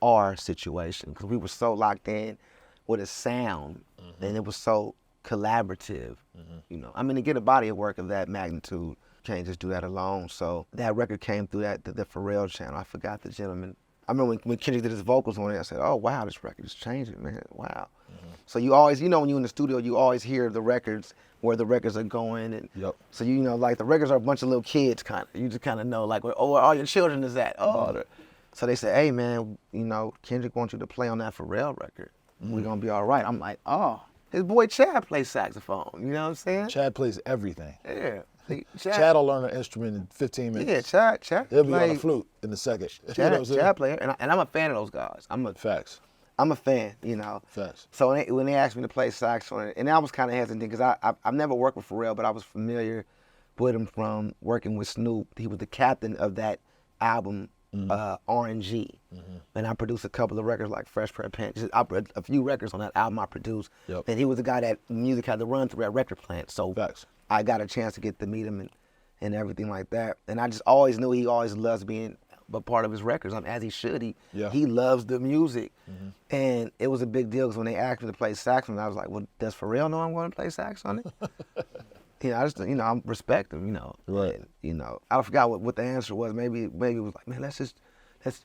our situation, because we were so locked in with a sound, and it was so collaborative. You know, I mean, to get a body of work of that magnitude, can't just do that alone. So that record came through the Pharrell channel. I forgot the gentleman. I remember when Kendrick did his vocals on it, I said, oh, wow, this record is changing, man, wow. So you always, you know, when you're in the studio, you always hear the records, where the records are going. And so, you know, like the records are a bunch of little kids, kind of. You just kind of know, like, where all your children is at. So they said, hey, man, you know, Kendrick wants you to play on that Pharrell record. We're going to be all right. I'm like, oh, his boy Chad plays saxophone. You know what I'm saying? Chad plays everything. Yeah. Chad will learn an instrument in 15 minutes. Yeah, Chad. He'll be on a flute in a second. Chad player, and I'm a fan of those guys. Facts. I'm a fan, you know. Facts. So when they asked me to play saxophone, and I was kind of hesitant because I've never worked with Pharrell, but I was familiar with him from working with Snoop. He was the captain of that album, R&G. And I produced a couple of records like Fresh Pair of Pants. A few records on that album I produced. And he was the guy that music had to run through at record plant. So I got a chance to get to meet him and everything like that. And I just always knew he always loves being a part of his records. As he should. He loves the music. And it was a big deal because when they asked me to play saxophone, I was like, well, does Pharrell know I'm going to play sax on it? You know, I just, you know, I respect him, you know. Right. And, you know, I forgot what the answer was. Maybe it was like, man, let's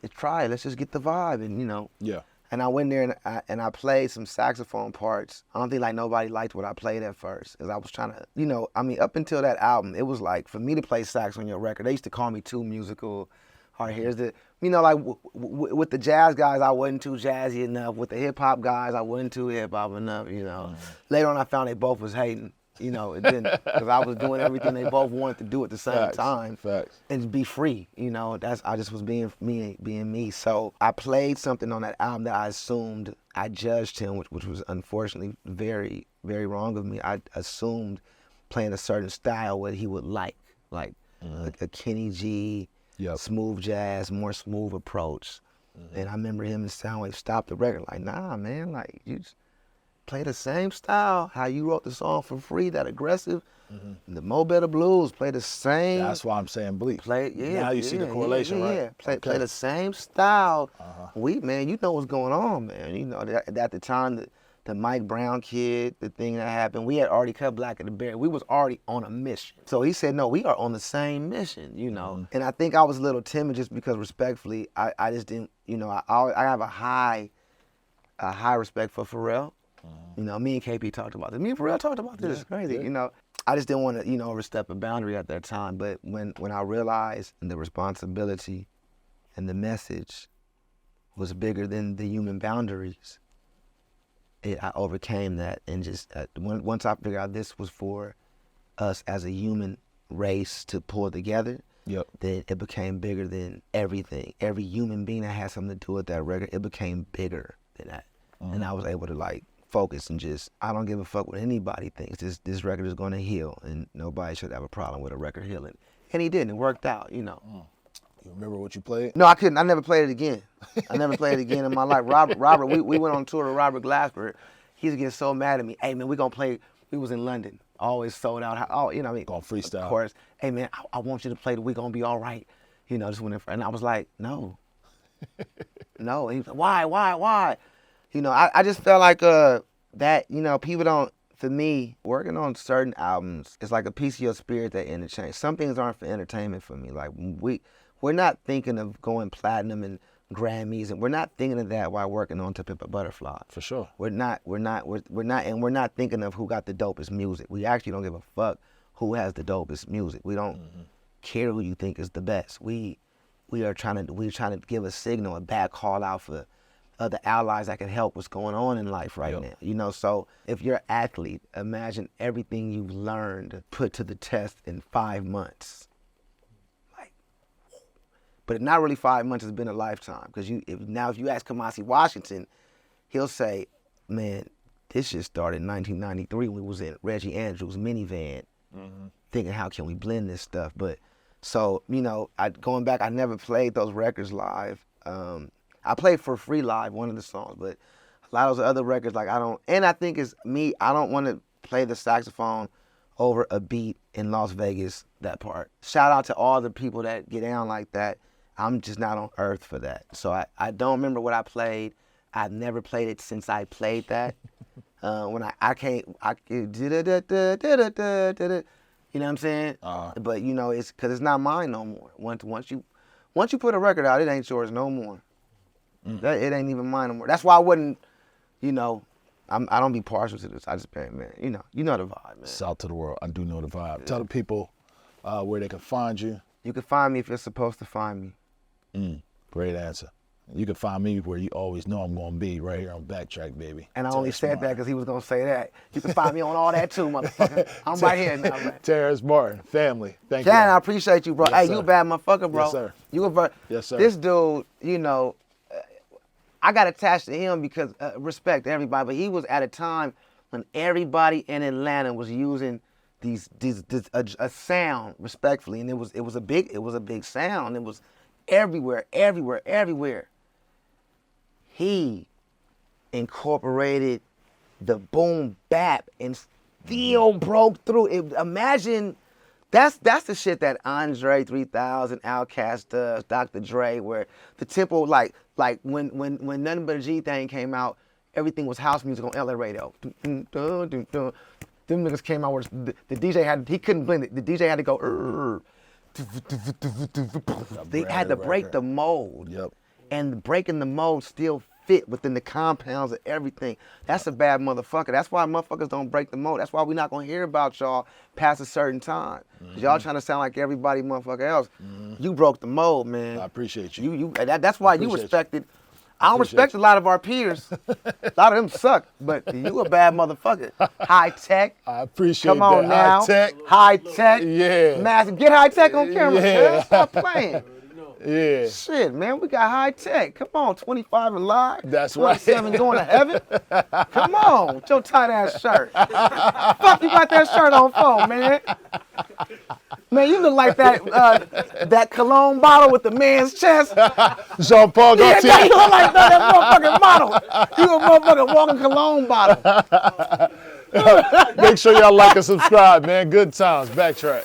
try it. Let's just get the vibe, and, you know. Yeah. And I went there and I played some saxophone parts. I don't think like nobody liked what I played at first, because I was trying to, you know, I mean, up until that album, it was like, for me to play sax on your record, they used to call me too musical. All right, here's the, you know, like with the jazz guys, I wasn't too jazzy enough. With the hip hop guys, I wasn't too hip hop enough, you know. Later on, I found they both was hating. You know, it didn't, because I was doing everything they both wanted to do at the same time. And be free, you know. I just was being me. So I played something on that album that I assumed I judged him, which was unfortunately very, very wrong of me. I assumed playing a certain style what he would like a Kenny G, smooth jazz, more smooth approach. And I remember him and Soundwave stopped the record like, nah, man, like you just play the same style, how you wrote the song for free, that aggressive. The Mo Better Blues, play the same. That's why I'm saying bleep. Now you see the correlation, right? Play the same style. Man, you know what's going on, man. You know, at the time, the Mike Brown kid, the thing that happened, we had already cut Black at the Berry. We was already on a mission. So he said, no, we are on the same mission, you know. And I think I was a little timid just because respectfully, I just didn't, you know, I have a high respect for Pharrell. You know, me and KP talked about this. Me and Pharrell talked about this. It's crazy, you know. I just didn't want to, you know, overstep a boundary at that time. But when I realized the responsibility and the message was bigger than the human boundaries, I overcame that. And just once I figured out this was for us as a human race to pull together, then it became bigger than everything. Every human being that had something to do with that record, it became bigger than that. And I was able to like focus and just, I don't give a fuck what anybody thinks. This record is going to heal, and nobody should have a problem with a record healing. And he didn't. It worked out, you know. You remember what you played? No, I couldn't. I never played it again. I never played it again in my life. Robert, we went on tour with Robert Glasper. He was getting so mad at me. Hey, man, we going to play. We was in London. Always sold out. Oh, you know what I mean? Going freestyle. Of course. Hey, man, I want you to play the We Gonna Be All Right. You know, just went in. And I was like, no. No. And he was like, why? You know, I just felt like that, you know, people don't, for me, working on certain albums, it's like a piece of your spirit that interchange. Some things aren't for entertainment for me. Like, we're not thinking of going platinum and Grammys, and we're not thinking of that while working on To Pimp a Butterfly. For sure. We're not thinking of who got the dopest music. We actually don't give a fuck who has the dopest music. We don't care who you think is the best. We're trying to give a signal, a back call out for other allies that can help what's going on in life right now. You know, so if you're an athlete, imagine everything you've learned put to the test in 5 months. Like, but not really 5 months, has been a lifetime. Because if you ask Kamasi Washington, he'll say, man, this shit started in 1993 when we was in Reggie Andrews' minivan, thinking how can we blend this stuff. But so, you know, going back, I never played those records live. I played for free live one of the songs, but a lot of those other records, like I think it's me, I don't want to play the saxophone over a beat in Las Vegas, that part. Shout out to all the people that get down like that. I'm just not on earth for that. So I don't remember what I played. I've never played it since I played that. When I can't, you know what I'm saying? But you know, it's because it's not mine no more. Once you put a record out, it ain't yours no more. It ain't even mine no more. That's why I wouldn't, you know, I don't be partial to this. I just pay, man. You know the vibe, man. South to the world. I do know the vibe. Yeah. Tell the people where they can find you. You can find me if you're supposed to find me. Great answer. You can find me where you always know I'm going to be, right here on BackTrak, baby. And I only said that because he was going to say that. You can find me on all that too, motherfucker. I'm right here now, man. Terrace Martin, family. Thank you. I appreciate you, bro. Yes, hey, you a bad motherfucker, bro. Yes, sir. Yes, sir. This dude, you know, I got attached to him because respect to everybody, but he was at a time when everybody in Atlanta was using a sound respectfully, and it was a big sound. It was everywhere. He incorporated the boom bap and still broke through. Imagine that's the shit that Andre 3000, Outkast does, Dr. Dre, where the tempo like when Nothing But a G Thing came out, everything was house music on LA radio. Them niggas came out where the DJ he couldn't blend it. The DJ had to go. They had to break the mold. Yep. And breaking the mold still fit within the compounds of everything. That's a bad motherfucker. That's why motherfuckers don't break the mold. That's why we're not gonna hear about y'all past a certain time. Y'all trying to sound like everybody motherfucker else. You broke the mold, man. I appreciate you. That's why you respected. I don't respect a lot of our peers. A lot of them suck, but you a bad motherfucker. High tech. I appreciate Come on that. now. High tech. High tech. Yeah. Massive. Get high tech on camera, Yeah. man. Stop playing. Yeah. Shit, man, we got high tech. Come on, 25 alive. That's right. 27 going to heaven. Come on, with your tight ass shirt. Fuck, you got that shirt on phone, man. Man, you look like that cologne bottle with the man's chest. Jean-Paul Gaultier. Yeah, you look like that motherfucking model. You a motherfucking walking cologne bottle. Make sure y'all like and subscribe, man. Good times. BackTrak.